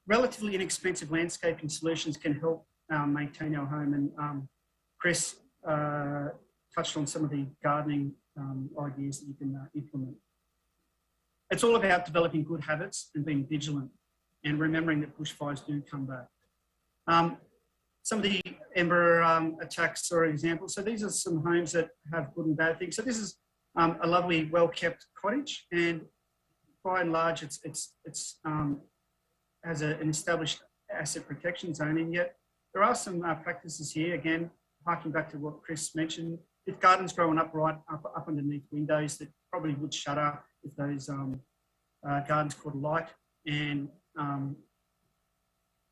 Relatively inexpensive landscaping solutions can help maintain our home, and Chris touched on some of the gardening ideas that you can implement. It's all about developing good habits and being vigilant and remembering that bushfires do come back. Some of the ember attacks are examples. So these are some homes that have good and bad things. So this is a lovely, well-kept cottage, and by and large, it has an established asset protection zone, and yet there are some practices here, again, harking back to what Chris mentioned. If gardens growing up right up underneath windows, that probably would shutter if those gardens caught light. And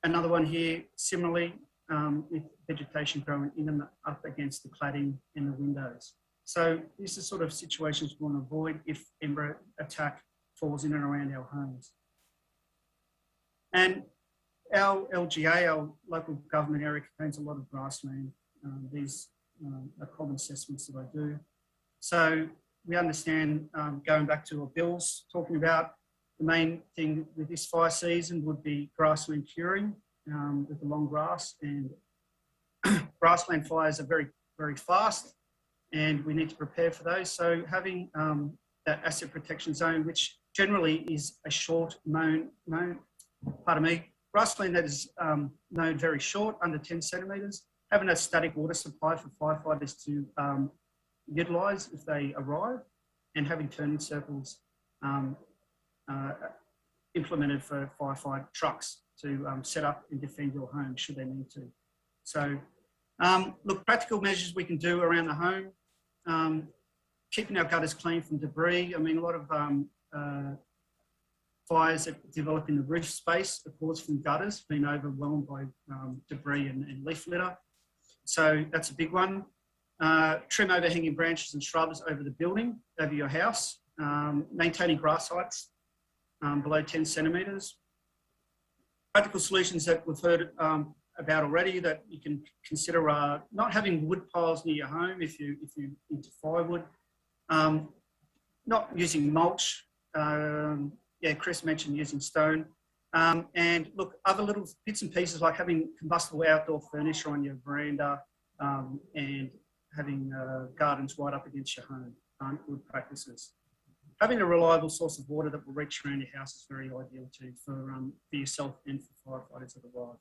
another one here, similarly, with vegetation growing in and up against the cladding and the windows. So these are sort of situations we want to avoid if ember attack falls in and around our homes. And our LGA, our local government area, contains a lot of grassland. These are common assessments that I do. So we understand, going back to what Bill's talking about, the main thing with this fire season would be grassland curing with the long grass, and grassland fires are very, very fast, and we need to prepare for those. So having that asset protection zone, which generally is a short grassland that is known very short, under 10 centimetres, having a static water supply for firefighters to utilise if they arrive, and having turning circles implemented for firefight trucks to set up and defend your home should they need to. So, look, practical measures we can do around the home, keeping our gutters clean from debris. I mean, a lot of fires that develop in the roof space are caused from gutters being overwhelmed by debris and leaf litter. So that's a big one. Trim overhanging branches and shrubs over the building, over your house. Maintaining grass heights below 10 centimetres. Practical solutions that we've heard about already that you can consider are not having wood piles near your home if you're into firewood. Not using mulch. Chris mentioned using stone. And look, other little bits and pieces like having combustible outdoor furniture on your veranda and having gardens right up against your home aren't good practices. Having a reliable source of water that will reach around your house is very ideal too for yourself and for firefighters that arrive.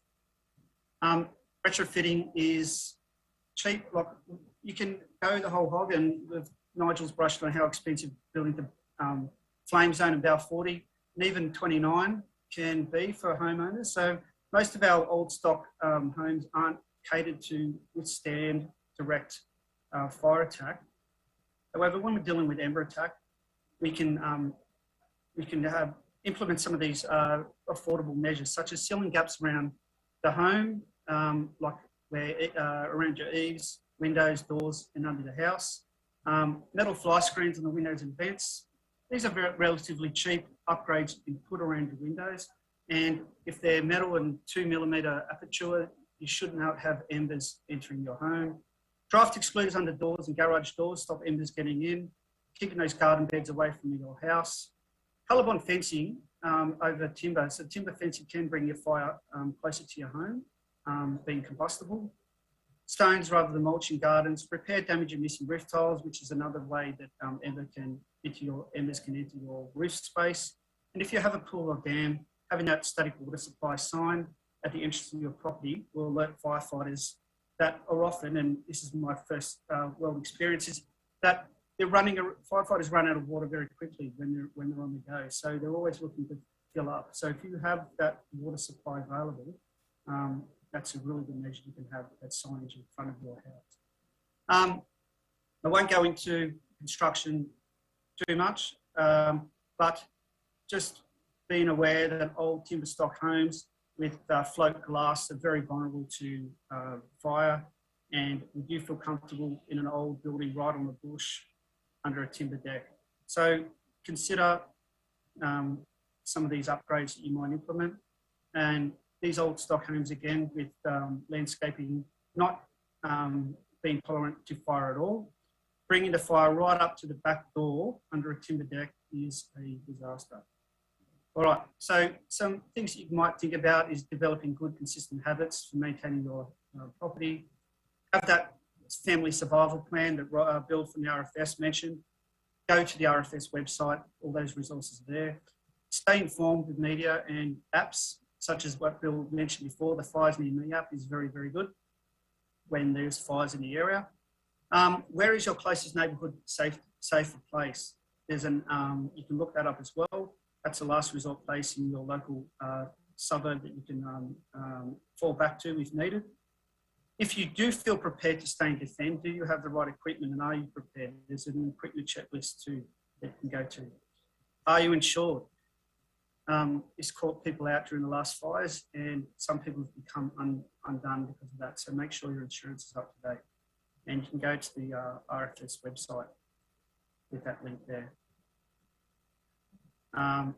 Retrofitting is cheap. Like, you can go the whole hog, and Nigel's brushed on how expensive building the flame zone about 40 and even 29 can be for homeowners. So most of our old stock homes aren't catered to withstand direct fire attack. However, when we're dealing with ember attack, we can implement some of these affordable measures, such as sealing gaps around the home, like where around your eaves, windows, doors, and under the house. Metal fly screens on the windows and vents. These are relatively cheap upgrades you can put around your windows. And if they're metal and 2mm aperture, you should not have embers entering your home. Draft excluders under doors and garage doors stop embers getting in, keeping those garden beds away from your house. Colorbond fencing over timber. So timber fencing can bring your fire closer to your home, being combustible. Stones rather than mulching gardens. Repair damage and missing roof tiles, which is another way that embers can enter your roof space. And if you have a pool or dam, having that static water supply sign at the entrance of your property will alert firefighters that are often, and this is my first world experience, is that firefighters run out of water very quickly when they're on the go. So they're always looking to fill up. So if you have that water supply available, that's a really good measure you can have that signage in front of your house. I won't go into construction too much, but just being aware that old timber stock homes with float glass are very vulnerable to fire, and we do feel comfortable in an old building right on the bush under a timber deck. So consider some of these upgrades that you might implement. And these old stock homes, again, with landscaping not being tolerant to fire at all, bringing the fire right up to the back door under a timber deck is a disaster. All right, so some things you might think about is developing good, consistent habits for maintaining your property. Have that family survival plan that Bill from the RFS mentioned. Go to the RFS website, all those resources are there. Stay informed with media and apps, such as what Bill mentioned before. The Fires Near Me app is very, very good when there's fires in the area. Where is your closest neighbourhood safer place? There's you can look that up as well. That's a last resort place in your local suburb that you can fall back to if needed. If you do feel prepared to stay and defend, do you have the right equipment and are you prepared? There's an equipment checklist too that you can go to. Are you insured? This caught people out during the last fires, and some people have become undone because of that. So make sure your insurance is up to date. And you can go to the RFS website with that link there. And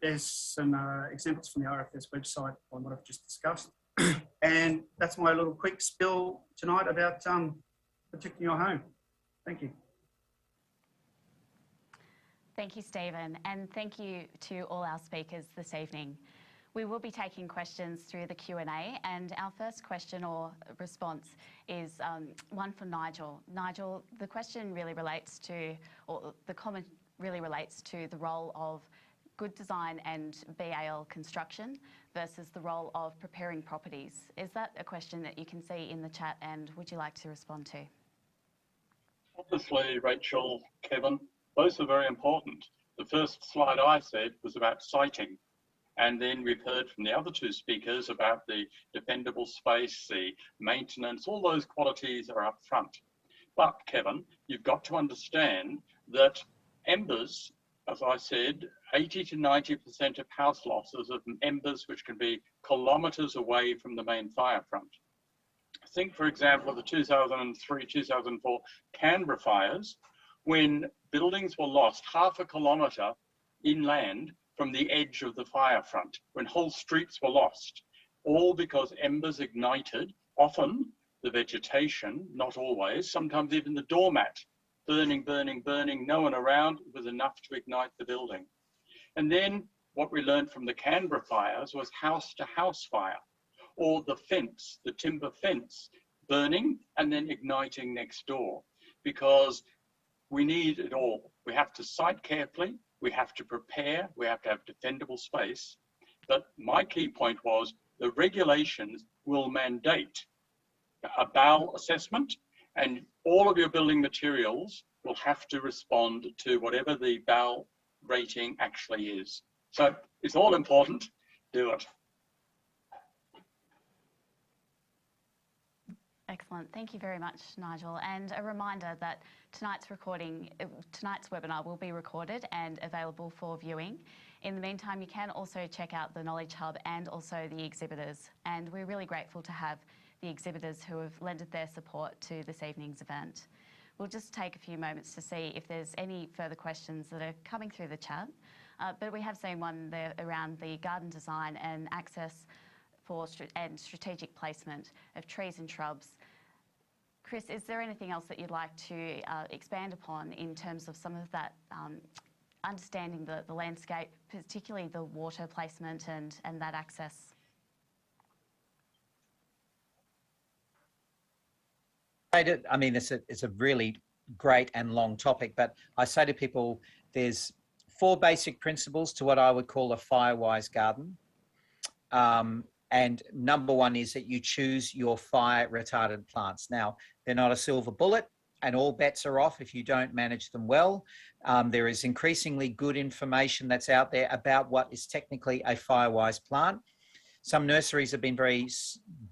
there's some examples from the RFS website on what I've just discussed. And that's my little quick spill tonight about protecting your home. Thank you. Thank you, Stephen, and thank you to all our speakers this evening. We will be taking questions through the Q&A, and our first question or response is one for Nigel. Nigel, the question really relates to, or the comment really relates to the role of good design and BAL construction versus the role of preparing properties. Is that a question that you can see in the chat, and would you like to respond to? Obviously, Rachel, Kevin, both are very important. The first slide I said was about siting. And then we've heard from the other two speakers about the defendable space, the maintenance, all those qualities are up front. But Kevin, you've got to understand that embers, as I said, 80 to 90% of house losses are from embers which can be kilometres away from the main fire front. Think, for example, of the 2003-2004 Canberra fires, when buildings were lost half a kilometre inland from the edge of the fire front, when whole streets were lost, all because embers ignited, often the vegetation, not always, sometimes even the doormat, burning, burning, burning, no one around, was enough to ignite the building. And then what we learned from the Canberra fires was house-to-house fire, or the fence, the timber fence, burning and then igniting next door, because we need it all. We have to site carefully, we have to prepare, we have to have defendable space. But my key point was the regulations will mandate a BAL assessment, and all of your building materials will have to respond to whatever the BAL rating actually is. So it's all important, do it. Excellent. Thank you very much, Nigel. And a reminder that tonight's webinar will be recorded and available for viewing. In the meantime, you can also check out the Knowledge Hub and also the exhibitors. And we're really grateful to have the exhibitors who have lended their support to this evening's event. We'll just take a few moments to see if there's any further questions that are coming through the chat. But we have seen one there around the garden design and access for and strategic placement of trees and shrubs. Chris, is there anything else that you'd like to expand upon in terms of some of that understanding the landscape, particularly the water placement and that access? I mean, it's a really great and long topic, but I say to people, there's 4 basic principles to what I would call a fire-wise garden. And number 1 is that you choose your fire retardant plants. Now, they're not a silver bullet, and all bets are off if you don't manage them well. There is increasingly good information that's out there about what is technically a fire-wise plant. Some nurseries have been very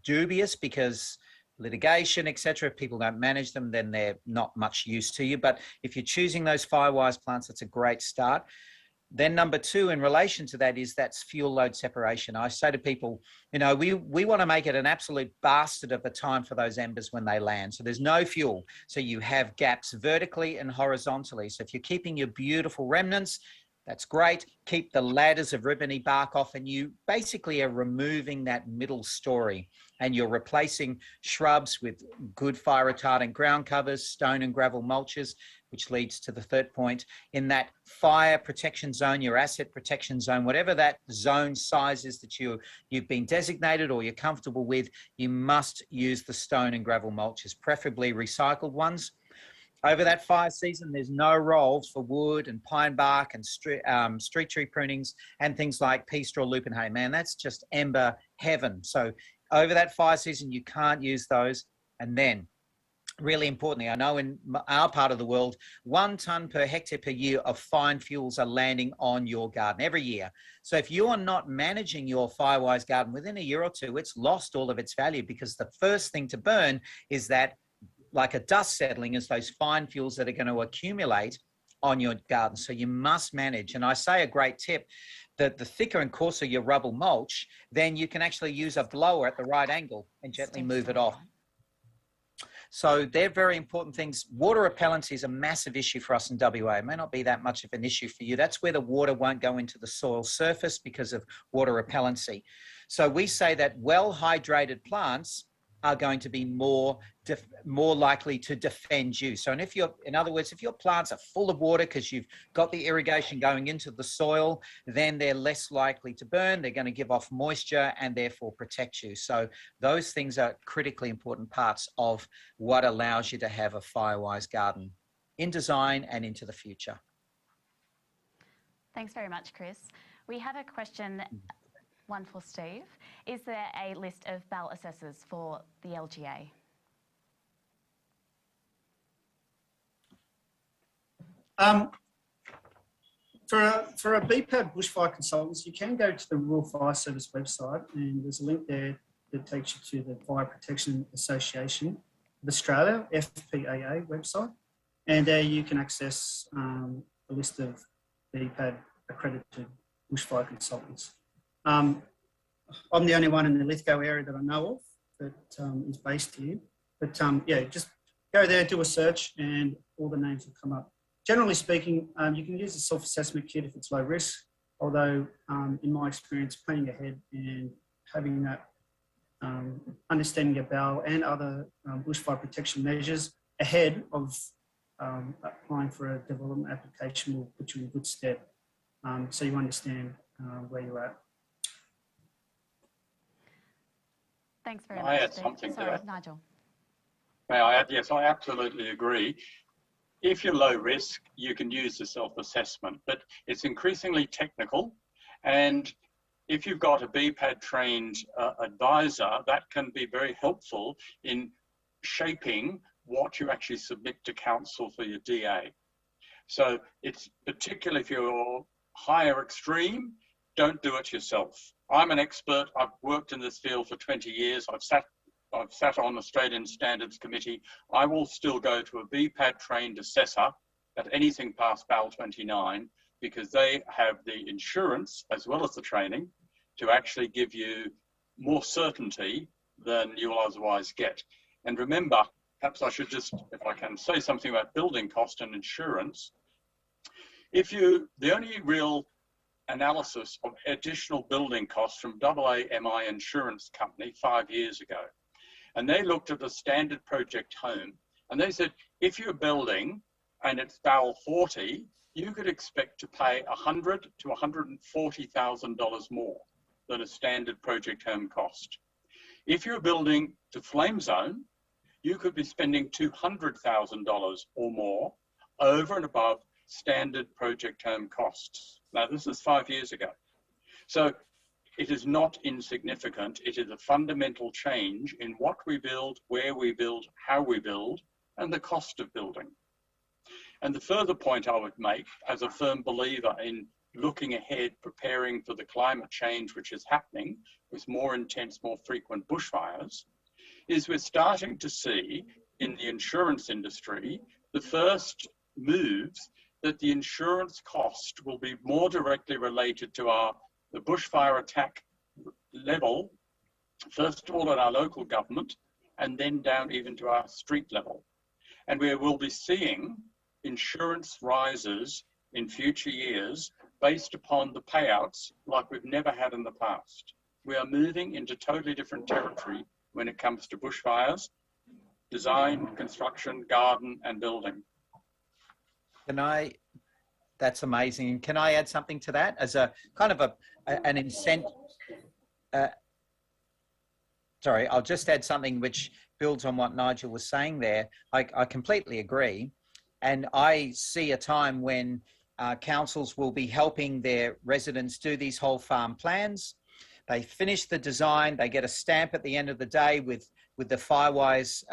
dubious because litigation, etc. If people don't manage them, then they're not much use to you. But if you're choosing those fire-wise plants, that's a great start. Then number 2 in relation to that is that's fuel load separation. I say to people, you know, we want to make it an absolute bastard of a time for those embers when they land. So there's no fuel. So you have gaps vertically and horizontally. So if you're keeping your beautiful remnants, that's great. Keep the ladders of ribbony bark off, and you basically are removing that middle story, and you're replacing shrubs with good fire retardant ground covers, stone and gravel mulches, which leads to the 3rd point. In that fire protection zone, your asset protection zone, whatever that zone size is that you've been designated or you're comfortable with, you must use the stone and gravel mulches, preferably recycled ones. Over that fire season, there's no roles for wood and pine bark and street tree prunings and things like pea straw, lupin hay. Man, that's just ember heaven. So over that fire season, you can't use those. And then, really importantly, I know in our part of the world, 1 tonne per hectare per year of fine fuels are landing on your garden every year. So if you are not managing your fire-wise garden within a year or 2, it's lost all of its value, because the first thing to burn is that, like a dust settling, is those fine fuels that are going to accumulate on your garden. So you must manage. And I say a great tip, that the thicker and coarser your rubble mulch, then you can actually use a blower at the right angle and gently move it off. So they're very important things. Water repellency is a massive issue for us in WA. It may not be that much of an issue for you. That's where the water won't go into the soil surface because of water repellency. So we say that well-hydrated plants are going to be more likely to defend you. So, and if you're, in other words, if your plants are full of water because you've got the irrigation going into the soil, then they're less likely to burn. They're going to give off moisture and therefore protect you. So those things are critically important parts of what allows you to have a Firewise garden in design and into the future. Thanks very much, Chris. We have a question, one for Steve. Is there a list of BAL assessors for the LGA? For a BPAD bushfire consultants, you can go to the Rural Fire Service website, and there's a link there that takes you to the Fire Protection Association of Australia, FPAA website, and there you can access a list of BPAD accredited bushfire consultants. I'm the only one in the Lithgow area that I know of that is based here, but yeah, just go there, do a search, and all the names will come up. Generally speaking, you can use a self-assessment kit if it's low risk, although in my experience, planning ahead and having that understanding of BAL and other bushfire protection measures ahead of applying for a development application will put you in good stead, so you understand where you're at. Thanks very May much. I add Steve. something Sorry, to that? Nigel. May I add? Yes, I absolutely agree. If you're low risk, you can use the self-assessment, but it's increasingly technical. And if you've got a BPAD trained advisor, that can be very helpful in shaping what you actually submit to council for your DA. So it's particularly if you're higher extreme, don't do it yourself. I'm an expert. I've worked in this field for 20 years. I've sat on Australian Standards Committee. I will still go to a BPAD trained assessor at anything past BAL 29 because they have the insurance as well as the training to actually give you more certainty than you'll otherwise get. And remember, perhaps I should just, if I can, say something about building cost and insurance. The only real analysis of additional building costs from AAMI Insurance Company 5 years ago, and they looked at a standard project home, and they said, if you're building and it's BAL 40, you could expect to pay $100,000 to $140,000 more than a standard project home cost. If you're building to flame zone, you could be spending $200,000 or more over and above standard project home costs. Now, this is 5 years ago. So it is not insignificant. It is a fundamental change in what we build, where we build, how we build, and the cost of building. And the further point I would make, as a firm believer in looking ahead, preparing for the climate change which is happening with more intense, more frequent bushfires, is we're starting to see in the insurance industry the first moves that the insurance cost will be more directly related to the bushfire attack level, first of all at our local government, and then down even to our street level. And we will be seeing insurance rises in future years based upon the payouts like we've never had in the past. We are moving into totally different territory when it comes to bushfires, design, construction, garden, and building. That's amazing. Can I add something to that as a kind of an incentive? Sorry, I'll just add something which builds on what Nigel was saying there. I completely agree. And I see a time when councils will be helping their residents do these whole farm plans. They finish the design, they get a stamp at the end of the day with the Firewise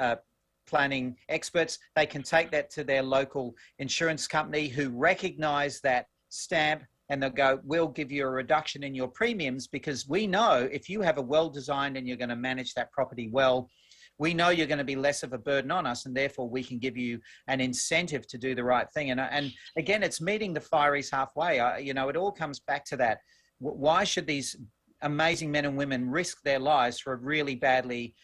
planning experts. They can take that to their local insurance company who recognize that stamp, and they'll go, we'll give you a reduction in your premiums because we know if you have a well-designed and you're going to manage that property well, we know you're going to be less of a burden on us, and therefore we can give you an incentive to do the right thing. And again, it's meeting the fireys halfway. You know, it all comes back to that. Why should these amazing men and women risk their lives for a really badly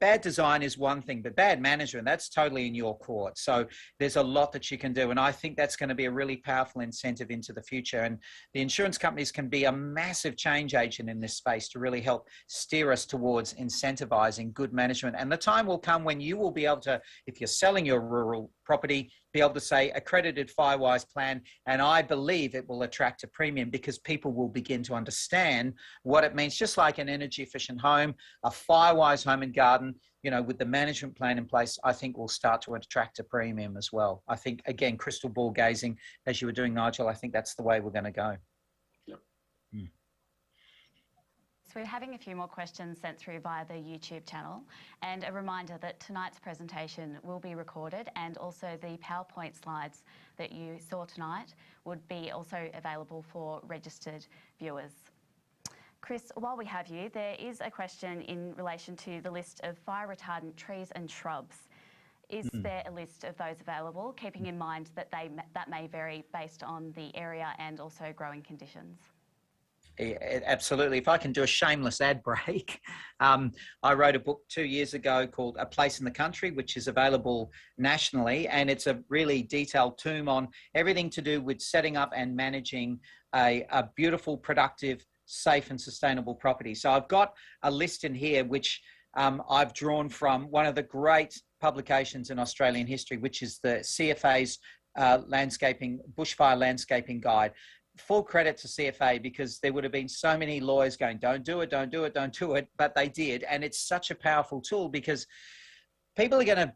bad design is one thing, but bad management, that's totally in your court. So there's a lot that you can do. And I think that's going to be a really powerful incentive into the future. And the insurance companies can be a massive change agent in this space to really help steer us towards incentivizing good management. And the time will come when you will be able to, if you're selling your rural property, be able to say accredited Firewise plan. And I believe it will attract a premium because people will begin to understand what it means. Just like an energy efficient home, a Firewise home and garden, you know, with the management plan in place, I think will start to attract a premium as well. I think, again, crystal ball gazing, as you were doing, Nigel, I think that's the way we're going to go. Yep. Mm. So we're having a few more questions sent through via the YouTube channel, and a reminder that tonight's presentation will be recorded, and also the PowerPoint slides that you saw tonight would be also available for registered viewers. Chris, while we have you, there is a question in relation to the list of fire retardant trees and shrubs. Is there a list of those available, keeping in mind that that may vary based on the area and also growing conditions? Absolutely. If I can do a shameless ad break, I wrote a book 2 years ago called A Place in the Country, which is available nationally, and it's a really detailed tome on everything to do with setting up and managing a beautiful, productive, safe and sustainable property. So I've got a list in here which I've drawn from one of the great publications in Australian history, which is the CFA's Bushfire Landscaping Guide. Full credit to CFA, because there would have been so many lawyers going, don't do it, don't do it, don't do it, but they did. And it's such a powerful tool because people are going to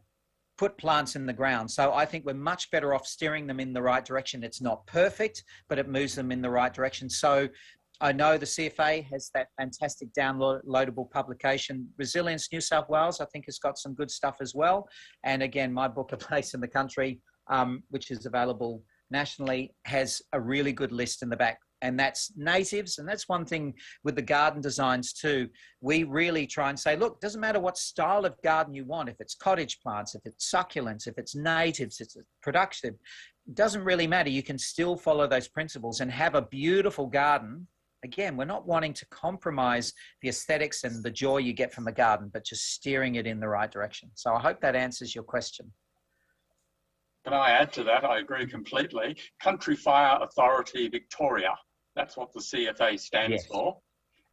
put plants in the ground. So I think we're much better off steering them in the right direction. It's not perfect, but it moves them in the right direction. So I know the CFA has that fantastic downloadable publication. Resilience New South Wales, I think, has got some good stuff as well. And again, my book, A Place in the Country, which is available nationally, has a really good list in the back, and that's natives. And that's one thing with the garden designs too. We really try and say, look, it doesn't matter what style of garden you want. If it's cottage plants, if it's succulents, if it's natives, it's productive, it doesn't really matter. You can still follow those principles and have a beautiful garden. Again, we're not wanting to compromise the aesthetics and the joy you get from the garden, but just steering it in the right direction. So I hope that answers your question. Can I add to that? I agree completely. Country Fire Authority Victoria, that's what the CFA stands for.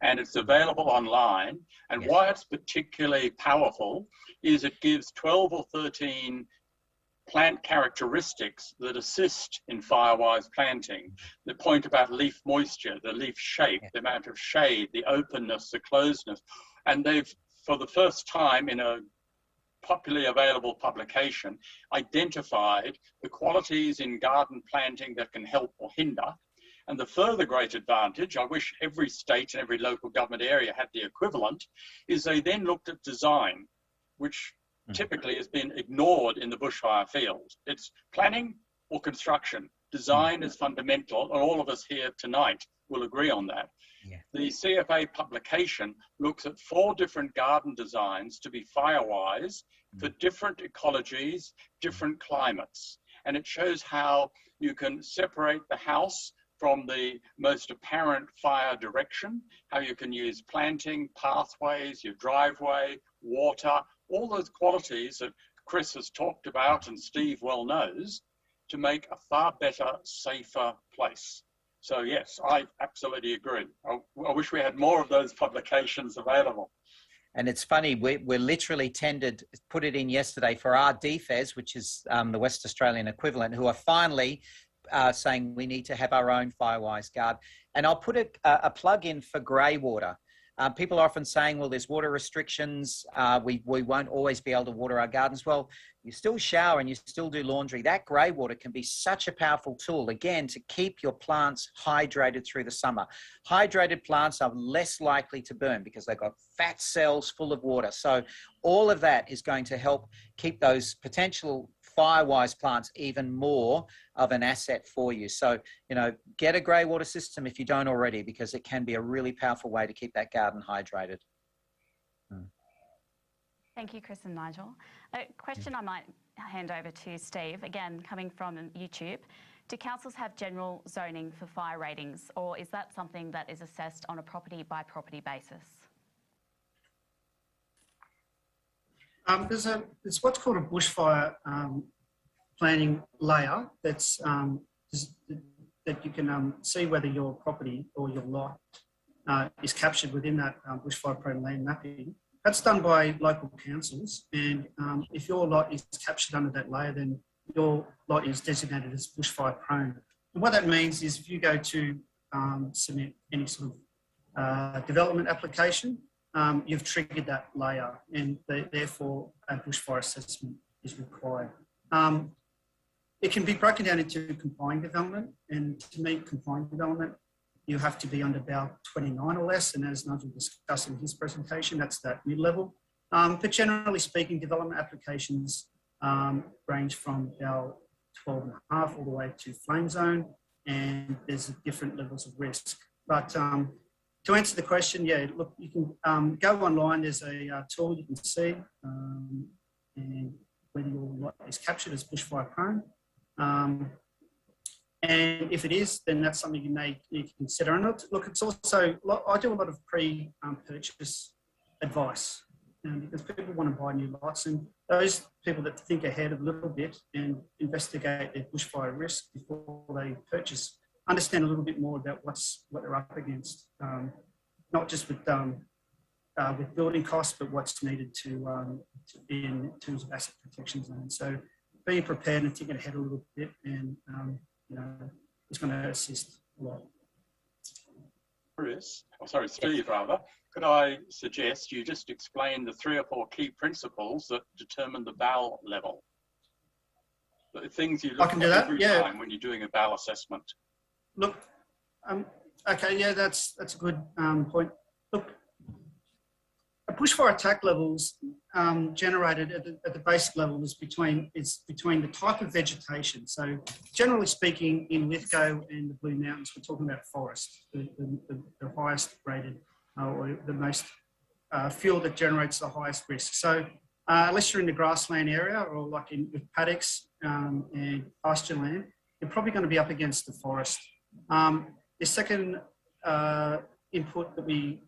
And it's available online. And why it's particularly powerful is it gives 12 or 13 plant characteristics that assist in Firewise planting. The point about leaf moisture, the leaf shape, the amount of shade, the openness, the closeness. And they've, for the first time in a popularly available publication, identified the qualities in garden planting that can help or hinder. And the further great advantage, I wish every state and every local government area had the equivalent, is they then looked at design, which typically has been ignored in the bushfire field. It's planning or construction. Design is fundamental, and all of us here tonight will agree on that. The CFA publication looks at 4 different garden designs to be Firewise for different ecologies, different climates. And it shows how you can separate the house from the most apparent fire direction, how you can use planting, pathways, your driveway, water, all those qualities that Chris has talked about and Steve well knows, to make a far better, safer place. So yes, I absolutely agree. I wish we had more of those publications available. And it's funny, we're literally put it in yesterday for our DFES, which is the West Australian equivalent, who are finally saying we need to have our own Firewise garden. And I'll put a plug in for grey water. People are often saying, well, there's water restrictions. We won't always be able to water our gardens. Well, you still shower and you still do laundry. That grey water can be such a powerful tool, again, to keep your plants hydrated through the summer. Hydrated plants are less likely to burn because they've got fat cells full of water. So all of that is going to help keep those potential Firewise plants even more of an asset for you. So, you know, get a grey water system if you don't already, because it can be a really powerful way to keep that garden hydrated. Thank you, Chris and Nigel. A question I might hand over to Steve, again, coming from YouTube. Do councils have general zoning for fire ratings, or is that something that is assessed on a property by property basis? There's what's called a bushfire planning layer that's that you can see whether your property or your lot is captured within that bushfire prone land mapping. That's done by local councils, and if your lot is captured under that layer, then your lot is designated as bushfire prone. And what that means is if you go to submit any sort of development application, you've triggered that layer, and therefore a bushfire assessment is required. It can be broken down into complying development, and to meet complying development, you have to be under BAL 29 or less, and as Nigel discussed in his presentation, that's that mid-level. But generally speaking, development applications range from BAL 12.5 all the way to flame zone, and there's different levels of risk. But to answer the question, yeah, look, you can go online, there's a tool you can see, and whether your lot is captured as bushfire prone. And if it is, then that's something you may need to consider. And look, it's also, I do a lot of pre-purchase advice because people want to buy new lots, and those people that think ahead a little bit and investigate their bushfire risk before they purchase, understand a little bit more about what they're up against, not just with building costs, but what's needed in terms of asset protection zones. So being prepared and thinking ahead a little bit, and it's going to assist a lot. Steve, rather, could I suggest you just explain the 3 or 4 key principles that determine the BAL level? The things you look at every time when you're doing a BAL assessment. Look, okay, yeah, that's a good point. Look, bushfire attack levels generated at the basic level is between the type of vegetation. So generally speaking, in Lithgow and the Blue Mountains, we're talking about forest, the highest rated or the most fuel that generates the highest risk. So unless you're in the grassland area or like with paddocks and pasture land, you're probably going to be up against the forest. The second input that we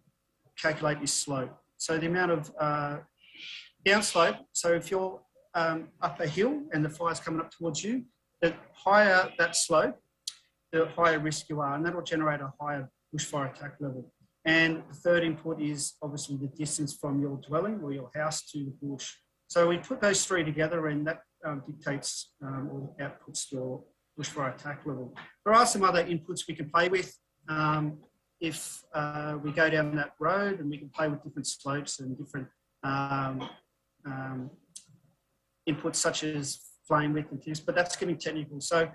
calculate is slope. So the amount of downslope, so if you're up a hill and the fire's coming up towards you, the higher that slope, the higher risk you are, and that will generate a higher bushfire attack level. And the third input is obviously the distance from your dwelling or your house to the bush. So we put those 3 together, and that dictates or outputs your bushfire attack level. There are some other inputs we can play with. If we go down that road, and we can play with different slopes and different inputs such as flame width and things, but that's getting technical. So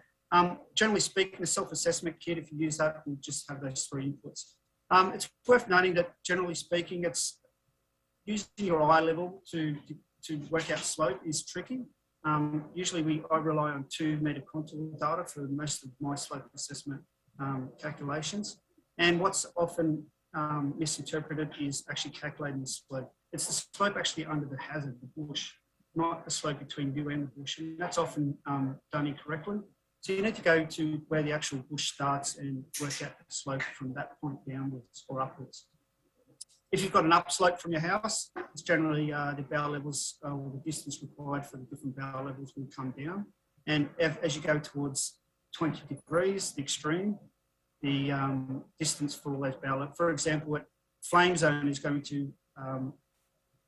generally speaking, the self-assessment kit, if you use that, will just have those 3 inputs. It's worth noting that generally speaking, it's using your eye level to work out slope is tricky. Usually I rely on 2 metre contour data for most of my slope assessment calculations. And what's often misinterpreted is actually calculating the slope. It's the slope actually under the hazard, the bush, not the slope between you and the bush. And that's often done incorrectly. So you need to go to where the actual bush starts and work out the slope from that point downwards or upwards. If you've got an upslope from your house, it's generally the BAL levels or the distance required for the different BAL levels will come down. And as you go towards 20 degrees, the extreme, the distance for all those BAL levels. For example, at flame zone is going to,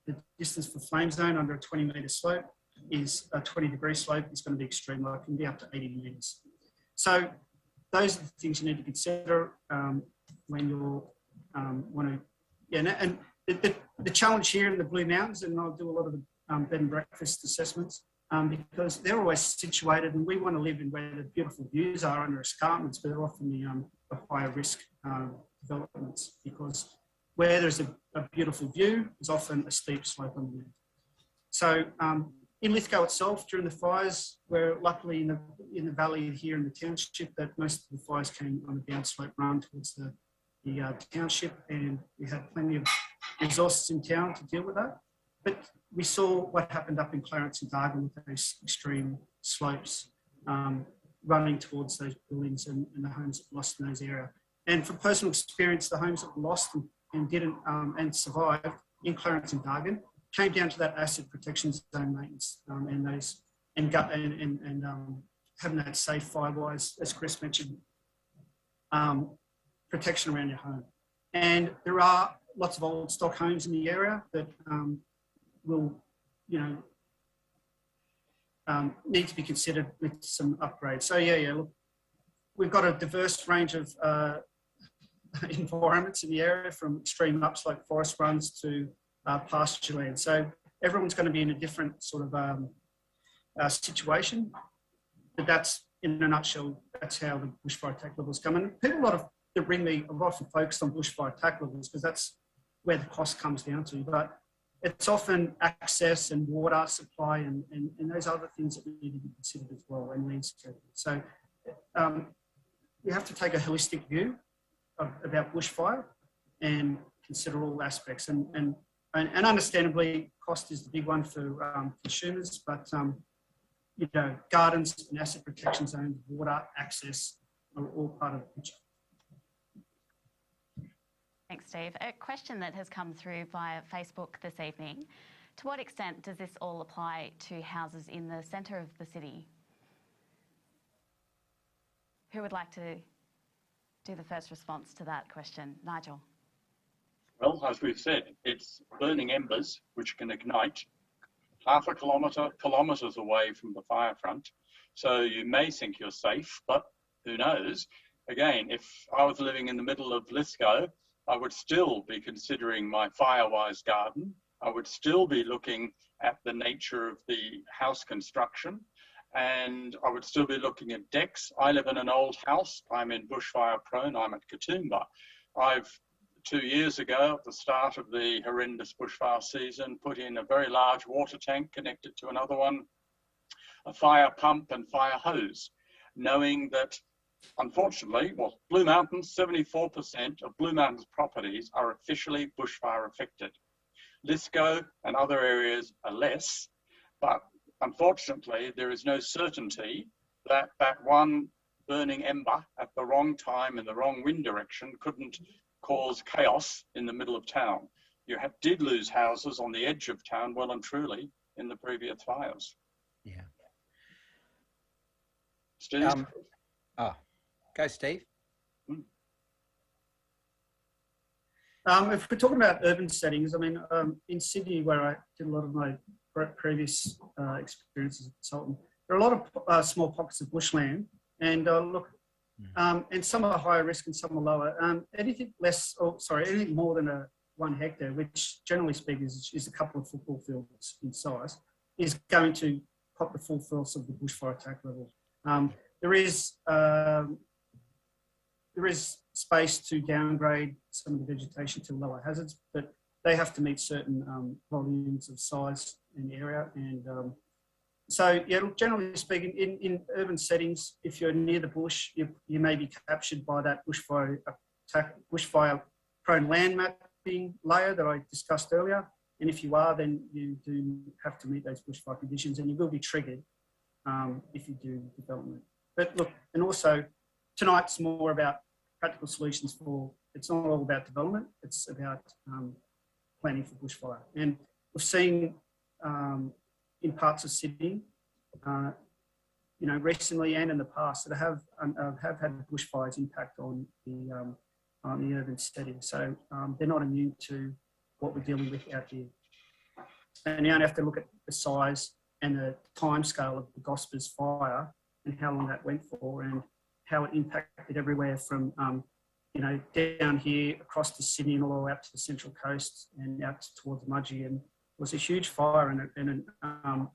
the distance for flame zone under a 20 metre slope is a 20 degree slope is going to be extreme, like it can be up to 80 metres. So those are the things you need to consider when you're want to, and the challenge here in the Blue Mountains, and I'll do a lot of the bed and breakfast assessments because they're always situated, and we want to live in where the beautiful views are under escarpments, but they're often the higher risk developments, because where there's a beautiful view, there's often a steep slope underneath. So in Lithgow itself, during the fires, we're luckily in the valley here in the township that most of the fires came on a downslope run towards the township, and we had plenty of resources in town to deal with that. But we saw what happened up in Clarence and Dargan with those extreme slopes running towards those buildings and the homes that lost in those areas. And from personal experience, the homes that lost and didn't and survived in Clarence and Dargan came down to that asset protection zone maintenance and those and having that safe firewise, as Chris mentioned, protection around your home. And there are lots of old stock homes in the area that will, need to be considered with some upgrades. So look, we've got a diverse range of environments in the area, from extreme ups like forest runs to pasture land. So everyone's going to be in a different sort of situation, but that's, in a nutshell, that's how the bushfire attack levels come. And people that bring me are often focused on bushfire attack levels because that's where the cost comes down to. But it's often access and water supply and those other things that need to be considered as well, and landscaping. So you have to take a holistic view about bushfire and consider all aspects. And understandably, cost is the big one for consumers, but gardens and asset protection zones, water access are all part of the picture. Thanks, Steve. A question that has come through via Facebook this evening. To what extent does this all apply to houses in the centre of the city? Who would like to do the first response to that question? Nigel. Well, as we've said, it's burning embers which can ignite half a kilometres away from the fire front. So you may think you're safe, but who knows? Again, if I was living in the middle of Lithgow, I would still be considering my firewise garden. I would still be looking at the nature of the house construction, and I would still be looking at decks. I live in an old house. I'm in bushfire prone. I'm at Katoomba. 2 years ago, at the start of the horrendous bushfire season, put in a very large water tank connected to another one, a fire pump and fire hose, knowing that, unfortunately, Blue Mountains, 74% of Blue Mountains properties are officially bushfire affected. Lithgow and other areas are less, but unfortunately, there is no certainty that that one burning ember at the wrong time in the wrong wind direction couldn't cause chaos in the middle of town. You did lose houses on the edge of town well and truly in the previous fires. Yeah. Steve? Go, Steve. If we're talking about urban settings, I mean, in Sydney, where I did a lot of my previous experiences as a consultant, there are a lot of small pockets of bushland, and and some are higher risk and some are lower. Anything more than 1 hectare, which generally speaking is a couple of football fields in size, is going to pop the full force of the bushfire attack level. There is space to downgrade some of the vegetation to lower hazards, but they have to meet certain volumes of size and area. And so, generally speaking, in urban settings, if you're near the bush, you may be captured by that bushfire prone land mapping layer that I discussed earlier. And if you are, then you do have to meet those bushfire conditions, and you will be triggered if you do development. But look, and also tonight's more about practical solutions it's not all about development, it's about planning for bushfire. And we've seen in parts of Sydney, recently and in the past, that have had bushfires impact on the urban setting. So they're not immune to what we're dealing with out here. And you only have to look at the size and the time scale of the Gospers fire and how long that went for, and how it impacted everywhere from, down here across to Sydney and all the way up to the Central Coast and out towards Mudgee. And it was a huge fire, and it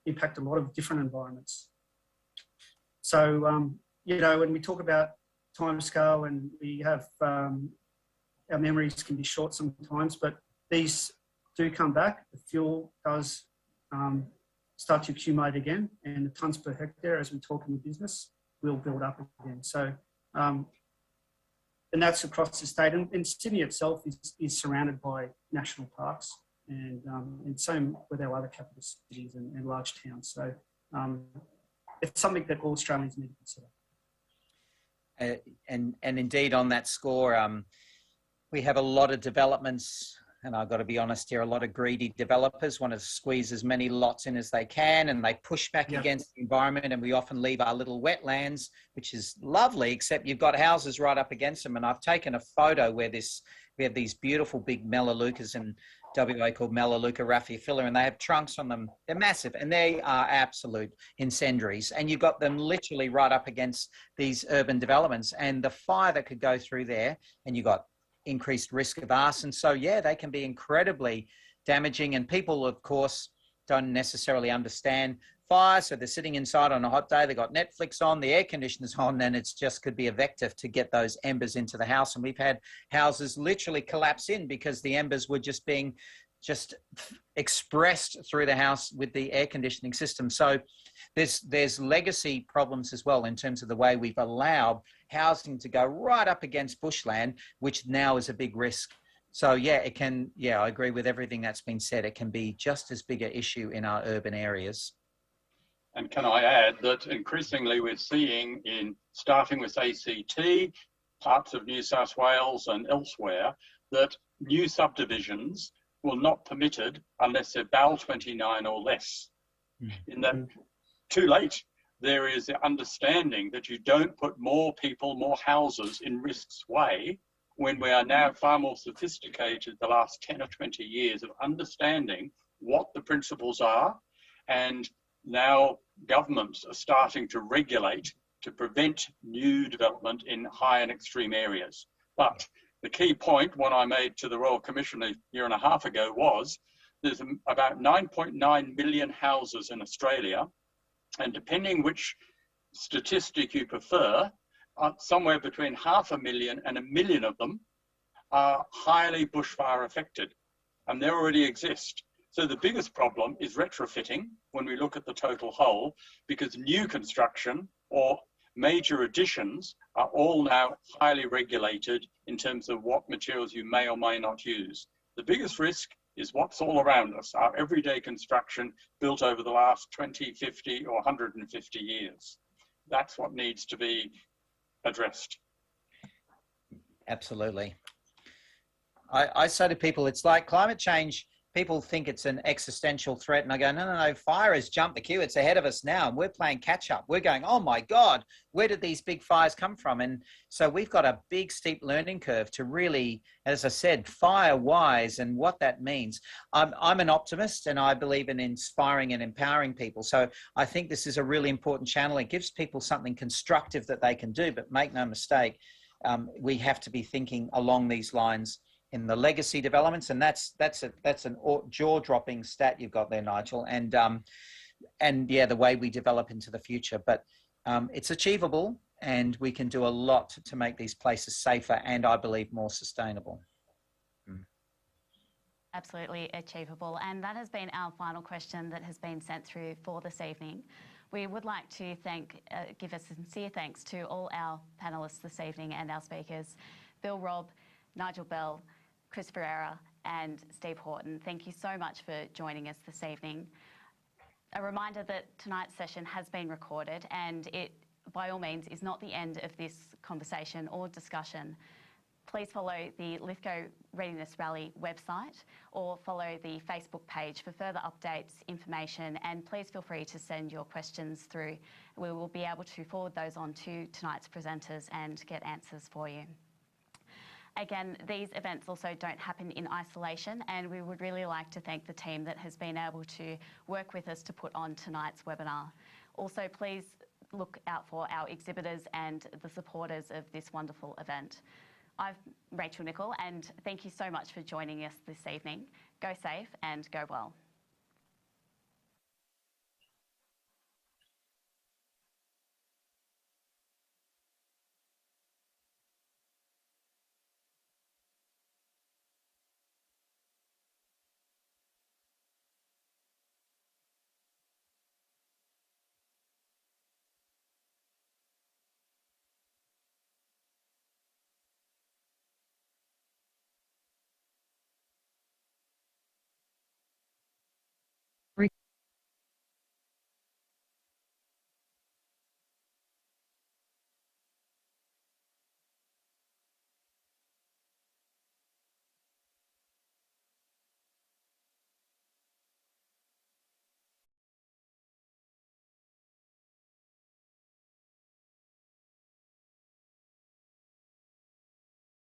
impacted a lot of different environments. So, when we talk about timescale, and we have, our memories can be short sometimes, but these do come back. The fuel does start to accumulate again, and the tonnes per hectare, as we talk in the business, will build up again. So, and that's across the state. And Sydney itself is surrounded by national parks, and same with our other capital cities and large towns. So it's something that all Australians need to consider. And indeed, on that score, we have a lot of developments and I've got to be honest here, a lot of greedy developers want to squeeze as many lots in as they can, and they push back against the environment, and we often leave our little wetlands, which is lovely, except you've got houses right up against them. And I've taken a photo where we have these beautiful big melaleucas in WA called Melaleuca raphiophila, and they have trunks on them. They're massive, and they are absolute incendiaries. And you've got them literally right up against these urban developments, and the fire that could go through there, and you've got increased risk of arson. So yeah, they can be incredibly damaging, and people of course don't necessarily understand fire, so they're sitting inside on a hot day, they've got Netflix on, the air conditioner's on, and it's just could be a vector to get those embers into the house. And we've had houses literally collapse in because the embers were just being expressed through the house with the air conditioning system. So there's legacy problems as well in terms of the way we've allowed housing to go right up against bushland, which now is a big risk. So yeah, it can, I agree with everything that's been said. It can be just as big an issue in our urban areas. And can I add that increasingly we're seeing starting with ACT, parts of New South Wales and elsewhere, that new subdivisions will not permitted unless they're BAL 29 or less. In that, too late, there is the understanding that you don't put more people, more houses in risk's way, when we are now far more sophisticated the last 10 or 20 years of understanding what the principles are. And now governments are starting to regulate to prevent new development in high and extreme areas. But the key point, one I made to the Royal Commission a year and a half ago, was there's about 9.9 million houses in Australia, and depending which statistic you prefer, somewhere between 500,000 and 1 million of them are highly bushfire affected, and they already exist. So the biggest problem is retrofitting when we look at the total whole, because new construction or major additions are all now highly regulated in terms of what materials you may or may not use. The biggest risk is what's all around us, our everyday construction built over the last 20, 50 or 150 years. That's what needs to be addressed. Absolutely. I say to people, it's like climate change. People think it's an existential threat, and I go, no, fire has jumped the queue. It's ahead of us now, and we're playing catch up. We're going, oh my God, where did these big fires come from? And so we've got a big, steep learning curve to really, as I said, fire wise and what that means. I'm an optimist, and I believe in inspiring and empowering people. So I think this is a really important channel. It gives people something constructive that they can do, but make no mistake, we have to be thinking along these lines in the legacy developments, and that's an jaw-dropping stat you've got there, Nigel. And yeah, the way we develop into the future, but it's achievable, and we can do a lot to make these places safer and, I believe, more sustainable. Absolutely achievable, and that has been our final question that has been sent through for this evening. We would like to give a sincere thanks to all our panellists this evening and our speakers, Bill Robb, Nigel Bell, Chris Ferreira and Steve Houghton. Thank you so much for joining us this evening. A reminder that tonight's session has been recorded, and it, by all means, is not the end of this conversation or discussion. Please follow the Lithgow Readiness Rally website or follow the Facebook page for further updates, information, and please feel free to send your questions through. We will be able to forward those on to tonight's presenters and get answers for you. Again, these events also don't happen in isolation, and we would really like to thank the team that has been able to work with us to put on tonight's webinar. Also, please look out for our exhibitors and the supporters of this wonderful event. I'm Rachel Nicoll, and thank you so much for joining us this evening. Go safe and go well.